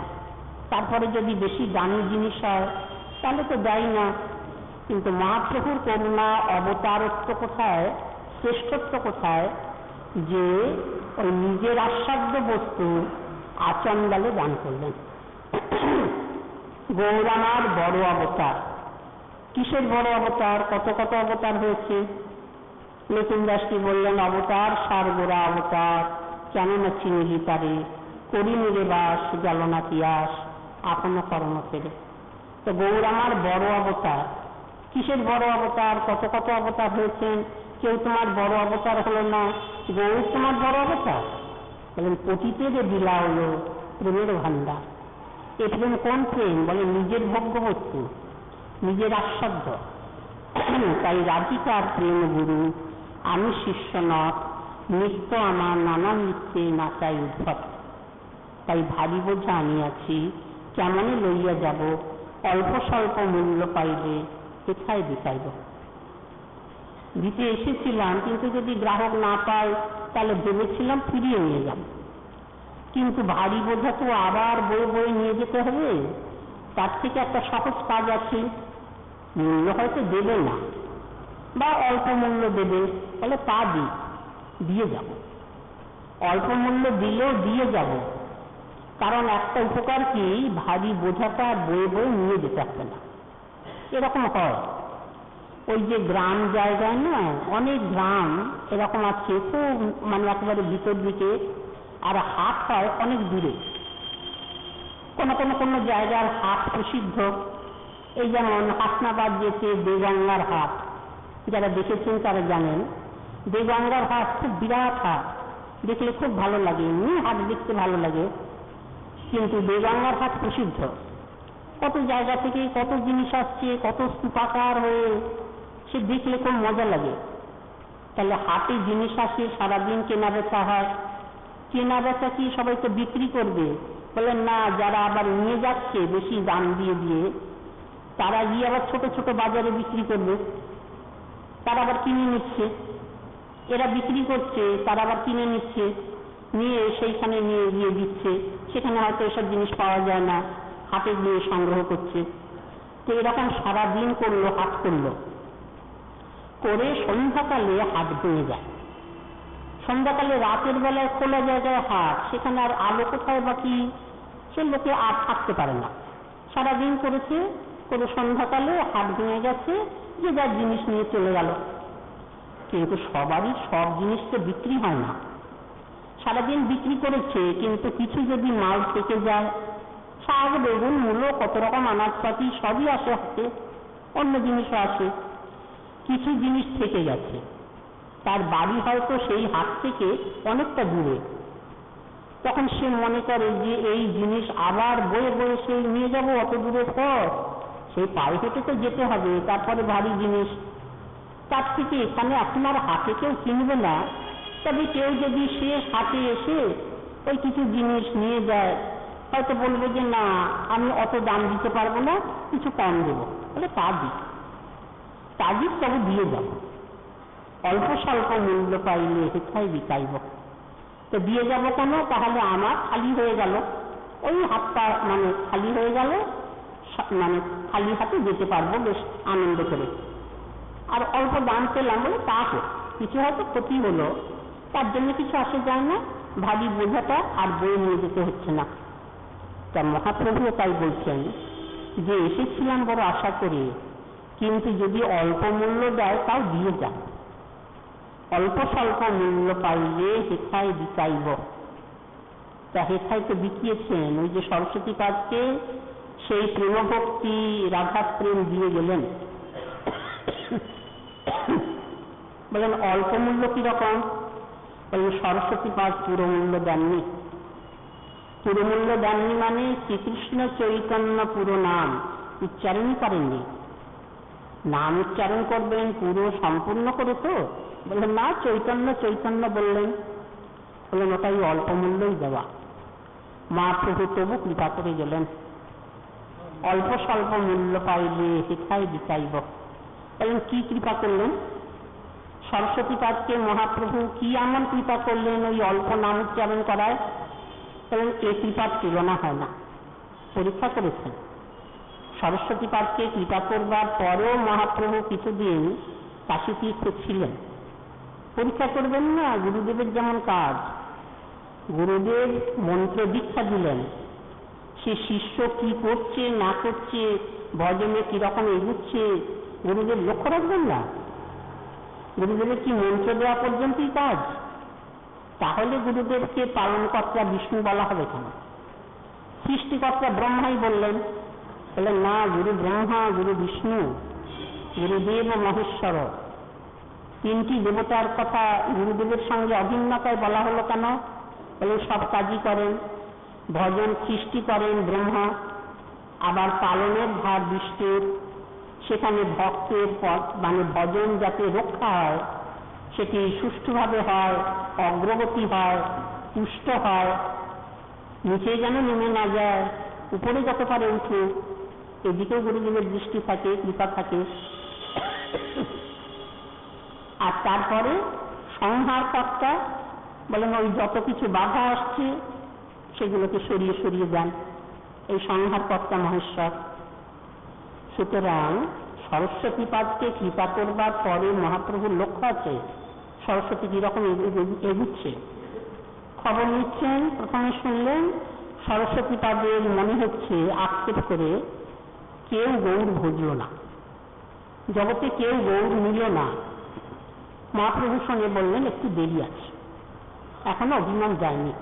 তারপরে যদি বেশি দামি জিনিস হয় তাহলে তো দেয় না। কিন্তু মহাপ্রভুর করুণা, অবতারত্ব কোথায়, শ্রেষ্ঠত্ব কোথায়, যে ওই নিজের আস্বাদ্য বস্তু আচণ্ডালে দান করলেন। গৌরামার বড় অবতার, কিসের বড় অবতার, কত কত অবতার হয়েছে। নতুন দাসটি বললেন, অবতার সার গোড়া অবতার, কেননা চিনিলি তারে, করিনি রে বাস জ্বালনা তিয়াস, আপন কর্ম ফেরে। তো গৌর আমার বড় অবতার। কিসের বড় অবতার, কত কত অবতার হয়েছেন, কেউ তোমার বড় অবতার হলো না, গৌর তোমার বড় অবতার। বলেন পতিতের দিলা হলো প্রেমের ভান্ডার। এ প্রেম কোন প্রেম? বলে নিজের ভোগ্যবস্তু, নিজের আস্বাদ্য। তাই রাধিকার প্রেম গুরু, আমি শিষ্য নট, নিত্য আমার নানা নৃত্যে নাচাই উদ্ভট। তাই ভারী বোঝা আনিয়াছি, কেমনে লইয়া যাব, অল্প স্বল্প মূল্য পাইলে কোথায় বিকাইব। দিতে এসেছিলাম, কিন্তু যদি গ্রাহক না পায় তাহলে ভেবেছিলাম ফিরিয়ে নিয়ে যাব, কিন্তু ভারী বোঝা তো আবার বয়ে বয়ে নিয়ে যেতে হবে। তার থেকে একটা সহজ কাজ আছে, মূল্য হয়তো দেবে না বা অল্প মূল্য দেবে, তাহলে তা দিয়ে যাব। অল্প মূল্য দিলেও দিয়ে যাব, কারণ একটা উপকার কি, ভারী বোঝাটা বয়ে বয়ে নিয়ে যেতে হবে না। এরকম হয়, ওই যে গ্রাম জায়গায় না, অনেক গ্রাম এরকম আছে, খুব মানে একেবারে ভিতর দিকে, আর হাট হয় অনেক দূরে। কোনো কোনো কোনো জায়গার হাট প্রসিদ্ধ, এই যেমন হাসনাবাদ যেতে দেগঙ্গার হাট, যারা দেখেছেন তারা জানেন। দেগঙ্গার হাট খুব বিরাট হাট, দেখলে খুব ভালো লাগে, এমনি হাট দেখতে ভালো লাগে, কিন্তু দেগঙ্গার হাট প্রসিদ্ধ। কত জায়গা থেকে কত জিনিস আসছে, কত স্তূপাকার হয়ে, সে দেখলে খুব মজা লাগে। তাহলে হাটে জিনিস আসে, সারাদিন কেনা বেচা হয়। কেনা বেচা কি সবাই তো বিক্রি করবে? বলেন না, যারা আবার নিয়ে যাচ্ছে বেশি দাম দিয়ে দিয়ে, তারা গিয়ে আবার ছোট ছোট বাজারে বিক্রি করবে, তারা আবার কিনে নিচ্ছে। এরা বিক্রি করছে, তারা আবার কিনে নিচ্ছে, নিয়ে সেইখানে নিয়ে গিয়ে দিচ্ছে। সেখানে হয়তো এসব জিনিস পাওয়া যায় না, হাটে গিয়ে সংগ্রহ করছে। তো এরকম সারাদিন করলো, হাট করলো, করে সন্ধ্যাকালে হাট ভেঙে যায়। সন্ধ্যাকালে রাতের বেলায় খোলা জায়গায় হাট, সেখানে আর আলো কোথায় বাকি, সে লোকে আর থাকতে পারে না। সারাদিন করেছে, করে সন্ধ্যাকালে হাট ভেঙে গেছে, যে যার জিনিস নিয়ে চলে গেল। কিন্তু সবারই সব জিনিস তো বিক্রি হয় না। সারাদিন বিক্রি করেছে, কিন্তু কিছু যদি মাল থেকে যায়, শাক বেগুন মূলো কত রকম আনাজপাতি সবই আসে হাতে, অন্য জিনিসও আসে, কিছু জিনিস থেকে গেছে। তার বাড়ি হয়তো সেই হাট থেকে অনেকটা দূরে। তখন সে মনে করে যে এই জিনিস আবার বয়ে বয়ে সে নিয়ে যাবো অত দূরের পথ, সেই পায়ে হেঁটে তো যেতে হবে, তারপরে ভারী জিনিস। তার থেকে এখানে এখন আর হাটে কেউ কিনবে না, তবে কেউ যদি সে হাটে এসে ওই কিছু জিনিস নিয়ে যায়, হয়তো বলবে যে না আমি অত দাম দিতে পারবো না, কিছু কম দেবো, বলে তা দিক তবে দিয়ে যাবো, অল্প স্বল্প মূল্য পাইলে কোথায় বিকাইব। তো দিয়ে যাব কেন, তাহলে আমার খালি হয়ে গেল, ওই হাতটা মানে খালি হয়ে গেল, মানে খালি হাতে যেতে পারবো বেশ আনন্দ করে, আর অল্প দাম পেলাম বলে তা হোক, কিছু হয়তো ক্ষতি হলো, তার জন্য কিছু আসে যায় না, ভারী বোঝাটা আর বয়ে নিয়ে যেতে হচ্ছে না। তা মহাপ্রভুও তাই বলছেন যে এসেছিলাম বড় আশা করে, কিন্তু যদি অল্প মূল্য দেয় তাও দিয়ে যান, অল্প স্বল্প মূল্য পাইলে হেথায় বিকাইব। তা হেথায় তো বিকিয়েছেন, ওই যে সরস্বতী পাদকে সেই প্রেমভক্তি রাধা প্রেম দিয়ে গেলেন। বলেন অল্প মূল্য কিরকম? বলেন সরস্বতী পাদ পুরো মূল্য দেননি। পুরো মূল্য দেননি মানে শ্রীকৃষ্ণ চৈতন্য পুরো নাম উচ্চারণই করেননি। নাম উচ্চারণ করবেন পুরো সম্পূর্ণ করে, তো বললেন না চৈতন্য চৈতন্য বললেন, বললেন ওটাই অল্প মূল্যই দেওয়া। মহাপ্রভু তবু কৃপা করে গেলেন, অল্প স্বল্প মূল্য পাইলে হেথায় বিকাইব। বললেন কি কৃপা করলেন? সরস্বতী পাদকে মহাপ্রভু কি এমন কৃপা করলেন ওই অল্প নাম উচ্চারণ করায়? বললেন এ কৃপার তুলনা হয় না। পরীক্ষা করেছেন, সরস্বতী পাদকে কৃপা করবার পরেও মহাপ্রভু কিছুদিন কাশীতীর্থে ছিলেন। পরীক্ষা করবেন না, গুরুদেবের যেমন কাজ, গুরুদেব মন্ত্র দীক্ষা দিলেন, সে শিষ্য কি করছে না করছে, ভজনে কিরকম এগুচ্ছে গুরুদেব লক্ষ্য রাখবেন না? গুরুদেবের কি মন্ত্র দেওয়া পর্যন্তই কাজ? তাহলে গুরুদেবকে পালনকর্তা বিষ্ণু বলা হবে কেন? সৃষ্টিকর্তা ব্রহ্মাই বললেন না, গুরু ব্রহ্মা, গুরু বিষ্ণু, গুরুদেব ও মহেশ্বর, তিনটি দেবতার কথা গুরুদেবের সঙ্গে অভিন্নতায় বলা হলো কেন? সব কাজই করেন, ভজন সৃষ্টি করেন ব্রহ্মা, আবার পালনের ভার বিষ্ণুর। সেখানে ভক্তের পথ মানে ভজন যাতে রক্ষা হয়, সেটি সুষ্ঠুভাবে হয়, অগ্রগতি হয়, পুষ্ট হয়, নিচে যেন নেমে না যায়, উপরে যত পারে উঠুক, এদিকেও গুরুদেবের দৃষ্টি থাকে, কৃপা থাকে। আর তারপরে সংহার কর্তা বলেন ওই যত কিছু বাধা আসছে সেগুলোকে সরিয়ে সরিয়ে দেন, এই সংহার কর্তা মহেশ্বর। সুতরাং সরস্বতী পাদকে কৃপা করবার পরে মহাপ্রভুর লক্ষ্য আছে সরস্বতী কিরকম এগুচ্ছে। খবর নিচ্ছেন, প্রথমে শুনলেন সরস্বতী পাদের মনে হচ্ছে আক্ষেপ করে কেউ গৌর ভজল না, জগতে কেউ গৌর নিল না। মহাপ্রভুর সঙ্গে বললেন একটু দেরি আছে, এখনো অভিমান যায়নি।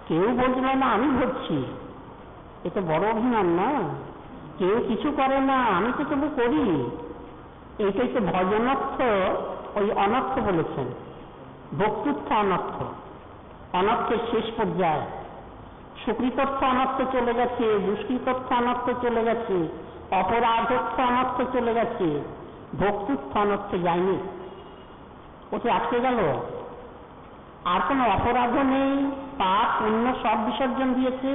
কেউ বলছিল না, আমি ভরছি, এ তো বড় অভিমান না। কেউ কিছু করে না, আমি তো তবু করি। এইটাই তো ভজনর্থ, ওই অনর্থ বলেছেন, ভক্তুর্থ অনর্থ, অনর্থের শেষ পর্যায়ে। সুকৃতর্থ অনর্থ চলে গেছে, দুষ্কৃতর্থ অনর্থ চলে গেছে, অপরাধর্থ অনর্থ চলে গেছে, ভক্তুর্থ অনর্থ যায়নি, ওতে আটকে গেল। আর কোনো অপরাধও নেই, পাপ পুণ্য সব বিসর্জন দিয়েছে,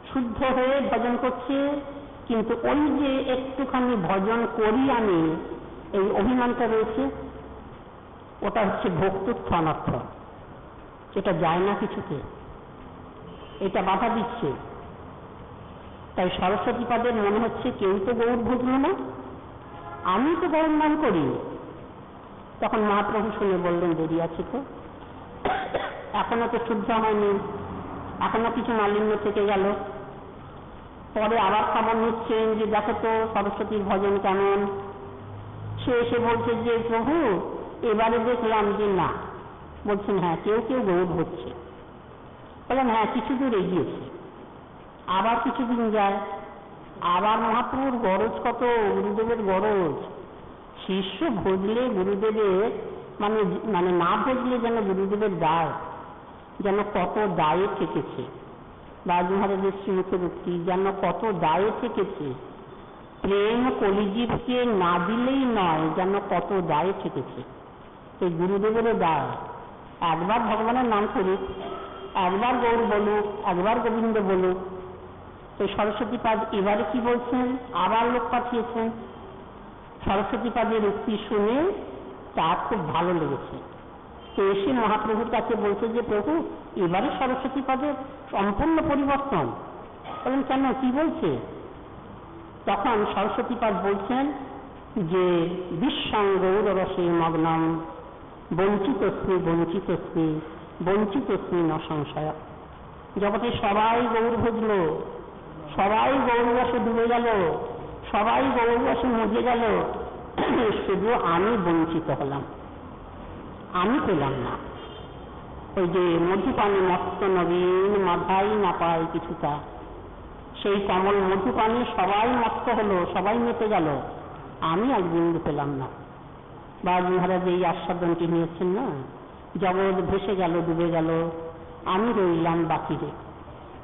শুদ্ধ হয়ে ভজন করছে। কিন্তু ওই যে একটুখানি ভজন করি আমি, এই অভিমানটা রয়েছে, ওটা হচ্ছে ভক্তুর্থ অনর্থ, এটা যায় না কিছুতে, এটা বাধা দিচ্ছে। তাই সরস্বতী পাদের মনে হচ্ছে কেউ তো গৌর ভজল না, আমি তো গৌর নাম করি। তখন মহাপ্রভু শুনে বললেন দেরি আছে তো, এখনো তো শুদ্ধ হয়নি, এখনো কিছু মালিন্য থেকে গেল। পরে আবার খবর নিচ্ছেন যে দেখো তো সরস্বতীর ভজন কেমন। সে এসে বলছে যে প্রভু এবারে দেখলাম যে না। বলছেন হ্যাঁ, কেউ কেউ গৌর হচ্ছে। বললেন হ্যাঁ, কিছু দূর এগিয়েছে। আবার কিছুদিন যায়, আবার মহাপ্রভুর গরজ কত, গুরুদেবের গরজ। শিষ্য ভজলে গুরুদেবের মানে মানে না ভজলে যেন গুরুদেবের দায়, যেন কত দায়ে থেকেছে। বাজ মহারাজের শ্রীমুখের উক্তি, যেন কত দায়ে থেকেছে। প্রেম কলিজীবকে না দিলেই নয়, যেন কত দায়ে থেকেছে। সেই গুরুদেবেরও দায়, একবার ভগবানের নাম করুক, একবার গৌর বলুক, একবার গোবিন্দ বলুক। তো সরস্বতী পাদ এবারে কি বলছেন, আবার লোক পাঠিয়েছেন। সরস্বতী পাদের উক্তি শুনে তার খুব ভালো লেগেছে। তো এসে মহাপ্রভুর কাছে বলছে যে প্রভু এবারে সরস্বতী পাদের সম্পূর্ণ পরিবর্তন। বলেন কেন, কি বলছে? তখন সরস্বতী পাদ বলছেন যে বিশ্বং গৌর রসে মগ্নম বঞ্চিতস্মি বঞ্চিতস্মি বঞ্চিতস্মি ন সংশয়। জগতে সবাই গৌর ভজল, সবাই গৌর রসে ডুবে গেল, সবাই গৌর রসে মজে গেল, শুধু আমি বঞ্চিত হলাম, আমি পেলাম না। ওই যে মধুপানে মস্ত নবীন মাথায় না পায় কিছুটা, সেই কমল মধুপানে সবাই মস্ত হলো, সবাই মেতে গেল, আমি এক বিন্দু পেলাম না। বাজ মহারাজ এই আস্বাদনটি নিয়েছেন না, জগৎ ভেসে গেল, ডুবে গেল, আমি রইলাম বাকিরে,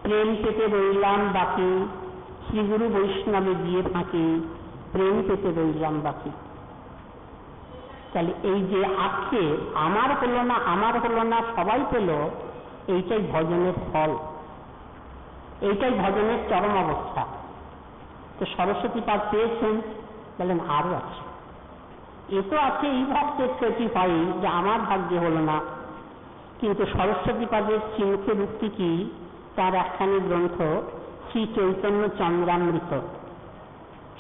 প্রেম পেতে রইলাম বাকি, শ্রীগুরু বৈষ্ণবে গিয়ে ফাঁকি, প্রেম পেতে রইলাম বাকি। তাহলে এই যে আজকে আমার হলো না, আমার হলো না, সবাই পেল, এইটাই ভজনের ফল, এইটাই ভজনের চরম অবস্থা। তো সরস্বতী পাদ পেয়েছেন, বলেন আরো আছে, এ তো আছে এই ভক্তের ক্ষতি হয় যে আমার ভাগ্যে হলো না। কিন্তু সরস্বতী পাদের শ্রীমুখের উক্তি কি, তার একখানি গ্রন্থ শ্রী চৈতন্য চন্দ্রামৃত।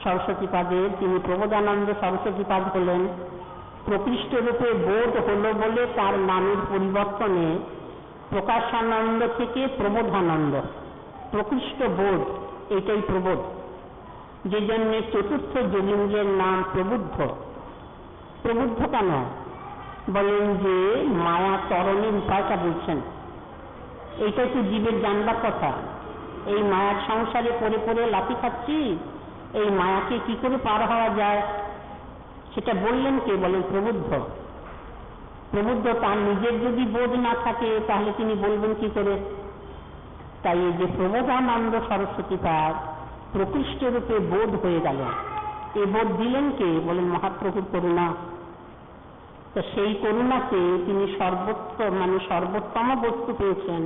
সরস্বতী পাদের তিনি প্রবোধানন্দ সরস্বতী পাদ হলেন। প্রকৃষ্ট রূপে বোধ হল বলে তার নামের পরিবর্তনে প্রকাশানন্দ থেকে প্রবোধানন্দ, প্রকৃষ্ট বোধ, এটাই প্রবোধ। যে জন্যে চতুর্থ যোগীন্দ্রের নাম প্রবুদ্ধ। প্রবুদ্ধ কেন? বলেন যে মায়া তরণের উপায়টা বলছেন। এইটাই তো জীবের জানবার কথা। এই মায়ার সংসারে পড়ে পড়ে লাথি খাচ্ছি, এই মায়াকে কি করে পার হওয়া যায় সেটা বললেন কে? বলেন প্রবুদ্ধ। প্রবুদ্ধ তার নিজের যদি বোধ না থাকে তাহলে তিনি বলবেন কি করে? তাই এই যে প্রবোধানন্দ সরস্বতী পাদ প্রকৃষ্ট রূপে বোধ হয়ে গেল, এ বোধ দিলেন কে? বলেন মহাপ্রভুর করুণা। তো সেই করুণাতে তিনি সর্বোত্তম বস্তু পেয়েছেন।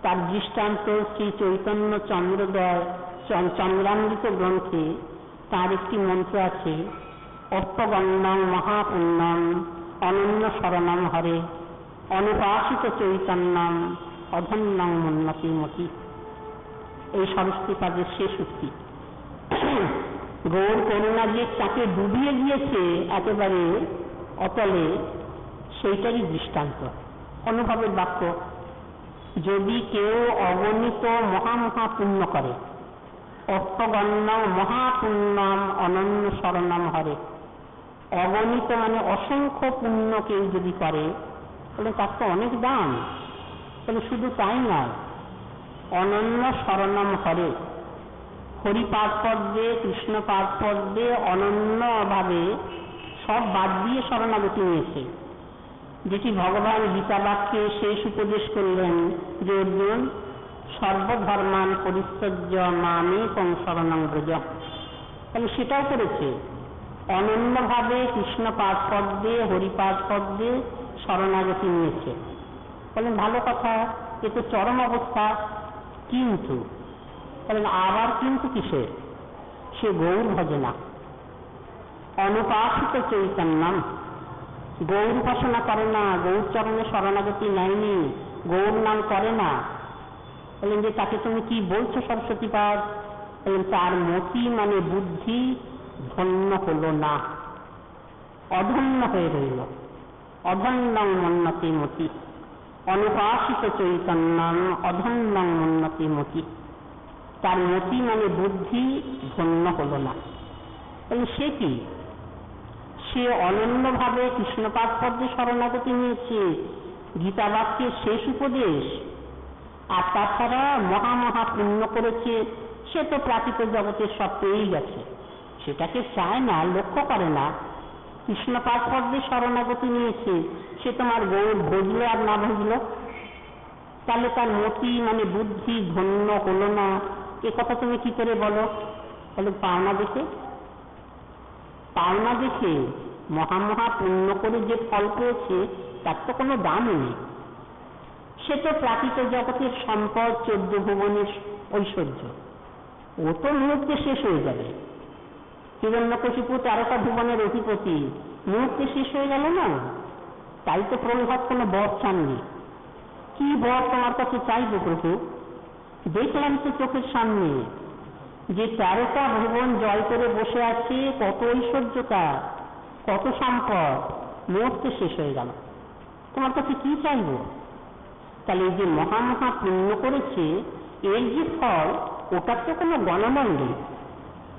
তার দৃষ্টান্ত শ্রী চৈতন্য চন্দ্রোদয় চন্দ্রামৃত গ্রন্থে তার একটি মন্ত্র আছে, অপ্পগণ্যং মহাপুণ্যং অনন্য শরণং হরে অনুপাসিত চৈতন্যং অধন্যং মন্নতি মতি। এই সরস্বতী পাদের শেষ উক্তি। গৌর করুণা যে তাকে ডুবিয়ে গিয়েছে একেবারে অতলে, সেইটারই দৃষ্টান্ত, অনুভবের বাক্য। যদি কেউ অগণিত মহামহা পুণ্য করে, অপ্পগণ্য মহাপুণ্যম অনন্য শরণম হরে, অগণিত মানে অসংখ্য পুণ্য কেউ যদি করে তাহলে তার তো অনেক দাম। তাহলে শুধু তাই নয়, অনন্য শরণম হরে, হরি পাদপদ্মে কৃষ্ণ পাদপদ্মে অনন্যভাবে সব বাদ দিয়ে শরণাগতি নিয়েছে। যেটি ভগবান গীতা বাক্যে শেষ উপদেশ করলেন যে অর্জুন সর্বধর্মান পরিত্যজ্য মামেকং শরণং ব্রজ, তাহলে সেটাও করেছে। অনন্যভাবে কৃষ্ণ পাদপদ্মে হরিপাদ পদ্মে শরণাগতি নিয়েছে। বলেন ভালো কথা, এ তো চরম অবস্থা। কিন্তু বলেন আবার কিন্তু কিসে? সে গৌর ভজে না, অনুপাসিত চৈতন্যম, গৌর উপাসনা করে না, গৌর চরণে শরণাগতি নেয়নি, গৌর নাম করে না। বলেন যে তাকে তুমি কি বলছো সরস্বতী পাদ? বলেন তার মতি মানে বুদ্ধি ধন্য হল না, অধন্য হয়ে রইল। অধন্যং মন্নতি মতি, অনুপাসিত চৈতন্যম অধন্যং মন্নতি মতি। তার মতি মানে বুদ্ধি ধন্য হল না। তাহলে সে কি? সে অনন্যভাবে কৃষ্ণপাদ পদ্মে শরণাগতি নিয়েছে, গীতা বাক্যের শেষ উপদেশ, আর তাছাড়া মহামহা পুণ্য করেছে। সে তো প্রাকৃত জগতের সব পেয়েই গেছে, সেটাকে চায় না, লক্ষ্য করে না। কৃষ্ণপাদ পদ্মে শরণাগতি নিয়েছে, সে তোমার গৌর ভজলো আর না ভজলো, তাহলে তার মতি মানে বুদ্ধি ধন্য হলো না, এ কথা তুমি কি করে বলো? তাহলে পাওনা দেখে, পাওনা দেখে মহামহা পুণ্য করে যে ফল পেয়েছে তার তো কোনো দামই নেই। সে তো প্রাকৃত জগতের সম্পদ, 14 ভুবনের ঐশ্বর্য, ও তো মুহূর্তে শেষ হয়ে যাবে। হিরণ্যকশিপু 13টা ভুবনের অধিপতি, মুহূর্তে শেষ হয়ে গেল না? তাই তো প্রহ্লাদ কোনো বর চাননি। কি বর তোমার কাছে চাইব প্রভু? দেখলাম তো চোখের সামনে যে 13টা ভুবন জয় করে বসে আছে, কত ঐশ্বর্যতা, কত সম্পদ, মুহূর্তে শেষ হয়ে গেল। তোমার কাছে কি চাইব? তাহলে এই যে মহামহা পুণ্য করেছে, এর যে ফল, ওটার তো কোনো গণনা নেই।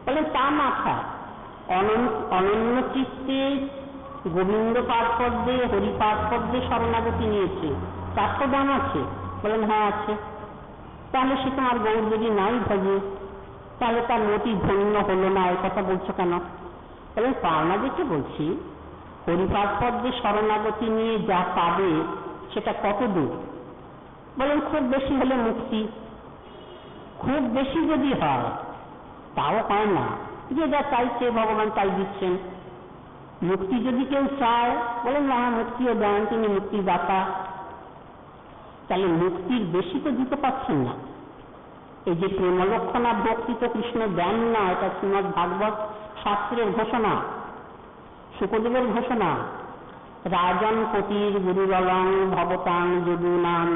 বলে তা না থাক, অনন্য চিত্তে গোবিন্দ পাদ পদ্মে হরিপাদ পদ্মে শরণাগতি নিয়েছে, তার তো দাম আছে। বলেন হ্যাঁ আছে। তাহলে সে তোমার গৌর যদি নাই ভজে, তাহলে তার মতি ধন্য হলো না, এই কথা বলছো কেন? বলেন পাওনা দেখে বলছি, হরিপাদ পদ্মে শরণাগতি নিয়ে যা পাবে সেটা কত দূর? বলেন খুব বেশি হলে মুক্তি, খুব বেশি যদি হয় তাও হয় না, যে যা চাইছে ভগবান তাই দিচ্ছেন। মুক্তি যদি কেউ চায়, বলেন না মুক্তিও দেন, তিনি মুক্তির দাতা, তাহলে মুক্তির বেশি তো দিতে পারছেন না। এই যে প্রেমলক্ষণা ভক্তি তো কৃষ্ণ দেন না, এটা শ্রীমদ্ ভাগবত শাস্ত্রের ঘোষণা, শুকদেবের ঘোষণা। রাজন পতির গুরুরলং ভবতাং যদুনাম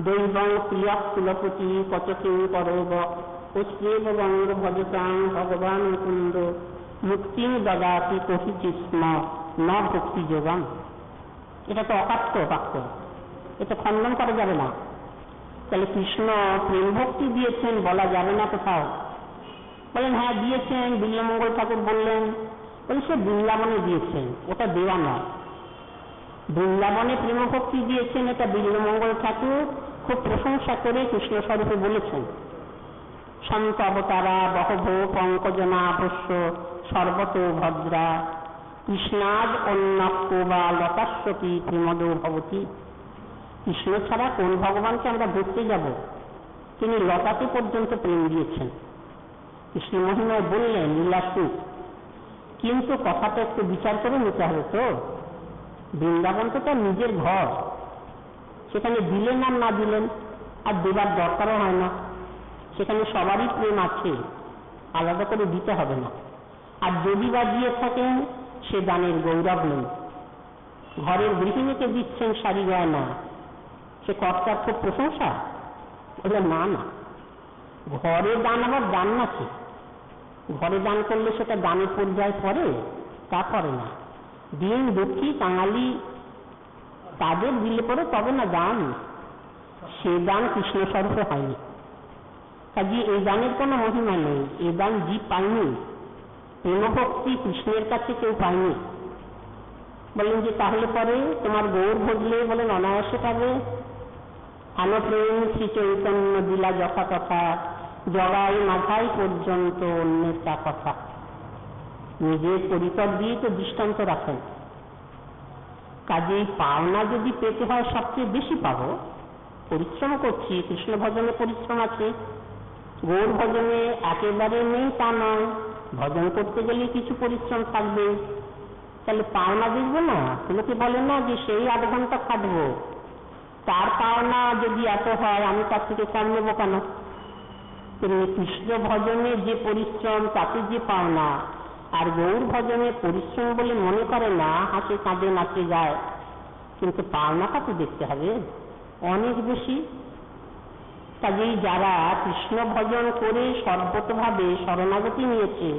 দৈবং প্রিয় কুলপতি কচকিং করব পুষ্পেব বঙ্গ ভজতাং ভগবান মুকুন্দ মুক্তি দদাতি কহিচিস্ম ন ভক্তি যোগম। এটা তো অকাট্য বাক্য, এটা খণ্ডন করা যাবে না। তাহলে কৃষ্ণ প্রেম ভক্তি দিয়েছেন বলা যাবে না কোথাও। বলেন হ্যাঁ দিয়েছেন। বিল্বমঙ্গল ঠাকুর বললেন, বলে সে বৃন্দাবনে দিয়েছেন, ওটা দেওয়া নয়। বৃন্দাবনে প্রেমভক্তি দিয়েছেন, এটা বিল্বমঙ্গল ঠাকুর খুব প্রশংসা করে কৃষ্ণ স্বরূপে বলেছেন। সন্ত অবতারা বহব পঙ্কজনা অবশ্য সর্বত ভদ্রা কৃষ্ণাদ অন্যক্য বা লতাস্বতী প্রেমদ ভবতী। কৃষ্ণ ছাড়া কোন ভগবানকে আমরা দেখতে যাব? তিনি লতাকে পর্যন্ত প্রেম দিয়েছেন। কৃষ্ণ মহিমায় বললেন লীলাসুখ, কিন্তু কথাটা একটু বিচার করে নিতে হবে তো। বৃন্দাবন তো তার নিজের ঘর, সেখানে দিলেন আর না দিলেন আর দেবার দরকারও হয় না। সেখানে সবারই প্রেম আছে, আলাদা করে দিতে হবে না। আর যদি বা দিয়ে থাকেন সে দানের গৌরব নেই। ঘরের গৃহিণীকে দিচ্ছেন শাড়ি গয়না, সে কর্তার খুব প্রশংসা? বলে না না, ঘরে দান আবার দান নাকি? ঘরে দান করলে সেটা দানের পর্যায়ে পড়ে? তা পড়ে না। দিন দুঃখী কাঙালি তাদের দিলে পরে তবে না দান, সে দান কৃষ্ণ স্বরূপে হয়নি। কাজে এই দানের কোনো মহিমা নেই, এ দান জীব পায়নি, প্রেমভক্তি কৃষ্ণের কাছে কেউ পায়নি। বলেন যে তাহলে পরে তোমার গৌর ভজলে বলেন অনায়াসে পাবে। আনপ্রেম শ্রী চৈতন্য দিলা যথা কথা জগাই মাথায় পর্যন্ত অন্যের তা কথা। নিজের পরিকর দিয়ে তো দৃষ্টান্ত রাখেন। কাজেই পাওনা যদি পেতে হয় সবচেয়ে বেশি পাবো, পরিশ্রম করছি, কৃষ্ণ ভজনে পরিশ্রম আছে, গৌর ভজনে একেবারে নেই তা নয়, ভজন করতে গেলে কিছু পরিশ্রম থাকবে। তাহলে পাওনা দেখবো না? লোকে বলে না যে সেই 8 ঘন্টা খাটবো, তার পাওনা যদি এত হয় আমি তার থেকে কম নেবো কেন? কৃষ্ণ ভজনে যে পরিশ্রম তাতে যে পাওনা, আর গৌর ভজনে পরিশ্রম বলে মনে করে না, হাসে কাঁদে নাচে যায়, কিন্তু পাওনাটা তো দেখতে হবে অনেক বেশি। কাজেই যারা কৃষ্ণ ভজন করে সর্বতভাবে শরণাগতি নিয়েছে,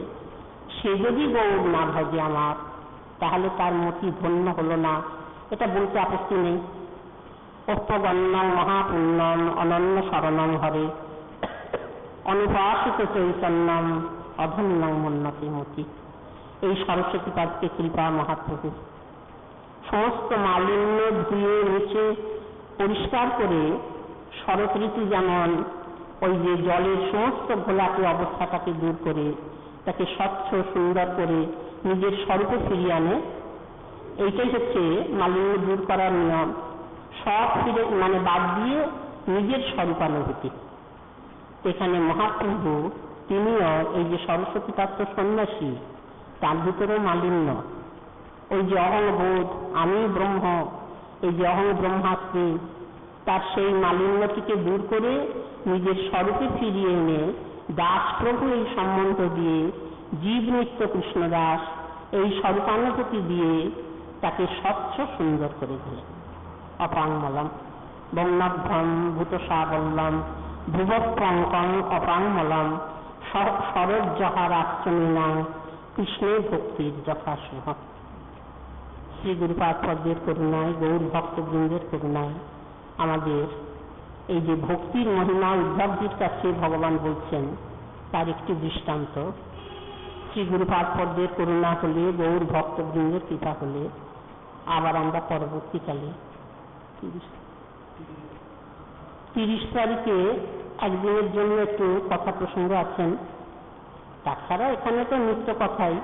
সে যদি গৌর না ভজে আমার, তাহলে তার মতি ধন্য হলো না, এটা বলতে আপত্তি নেই। অত্যগণ্যং মহাপুণ্যম অনন্য শরণং হরে অনুপাসিত চৈতন্যম অধন্যং মন্যতে মতি। এই সরস্বতী পাঠকে কৃপা মহাপ্রভু সমস্ত মালিন্য ধুয়ে মুছে পরিষ্কার করে, শরৎ ঋতু যেমন ওই যে জলের সমস্ত ঘোলাটে অবস্থাটাকে দূর করে তাকে স্বচ্ছ সুন্দর করে নিজের স্বরূপে ফিরিয়ে আনে, এইটাই হচ্ছে মালিন্য দূর করার নিয়ম। সব ফিরে মানে বাদ দিয়ে নিজের স্বরূপানুভূতি। এখানে মহাপ্রভু তিনিও এই যে সরস্বতী পাত্র সন্ন্যাসী, তার ভিতরেও মালিন্য, ওই যে অহংবোধ আমি ব্রহ্ম, এই যে অহং ব্রহ্মাস্মি, তার সেই মালিন্যটিকে দূর করে নিজের স্বরূপে ফিরিয়ে এনে দাস প্রভু এই সম্বন্ধ দিয়ে, জীব নিত্য কৃষ্ণদাস এই স্বরূপানুভূতি দিয়ে তাকে স্বচ্ছ সুন্দর করে দিলেন। অপাংমলম বন্যাভ্রম ভূতসাবল্লম ভুবপ্রঙ্কং অপাংমলম শরজ্জহারাশ্রমিনাং কৃষ্ণের ভক্তির যথাসহ। শ্রী গুরুপাদ পদ্মের করুণায়, গৌর ভক্তবৃন্দের করুণায় আমাদের এই যে ভক্তির মহিমা উদ্ধবজির কাছে ভগবান বলছেন, তার একটি দৃষ্টান্ত। শ্রী গুরুপাদ পদ্মের করুণা হলে, গৌর ভক্তবৃন্দের কৃপা হলে, আবার আমরা পরবর্তীকালে 30 তারিখে একদিনের জন্য একটু কথা প্রসঙ্গ আছেন। তাছাড়া এখানে তো নিত্য কথাই।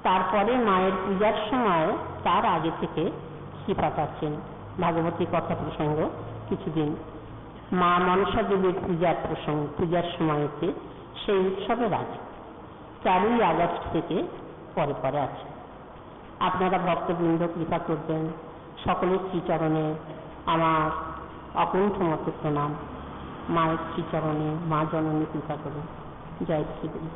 তারপরে মায়ের পূজার সময় তার আগে থেকে শ্রীপাঠ আছেন, ভাগবতী কথা প্রসঙ্গ কিছুদিন। মা মনসা দেবীর পূজার প্রসঙ্গ, পূজার সময়তে সেই উৎসবের আগে 4ই আগস্ট থেকে পরে পরে আছে। আপনারা ভক্তবৃন্দ কৃপা করবেন। সকলের শ্রীচরণে আমার অকুণ্ঠ মত প্রণাম। মায়ের শ্রীচরণে মা জননী কৃপা করুন। জয় শ্রীদেবী।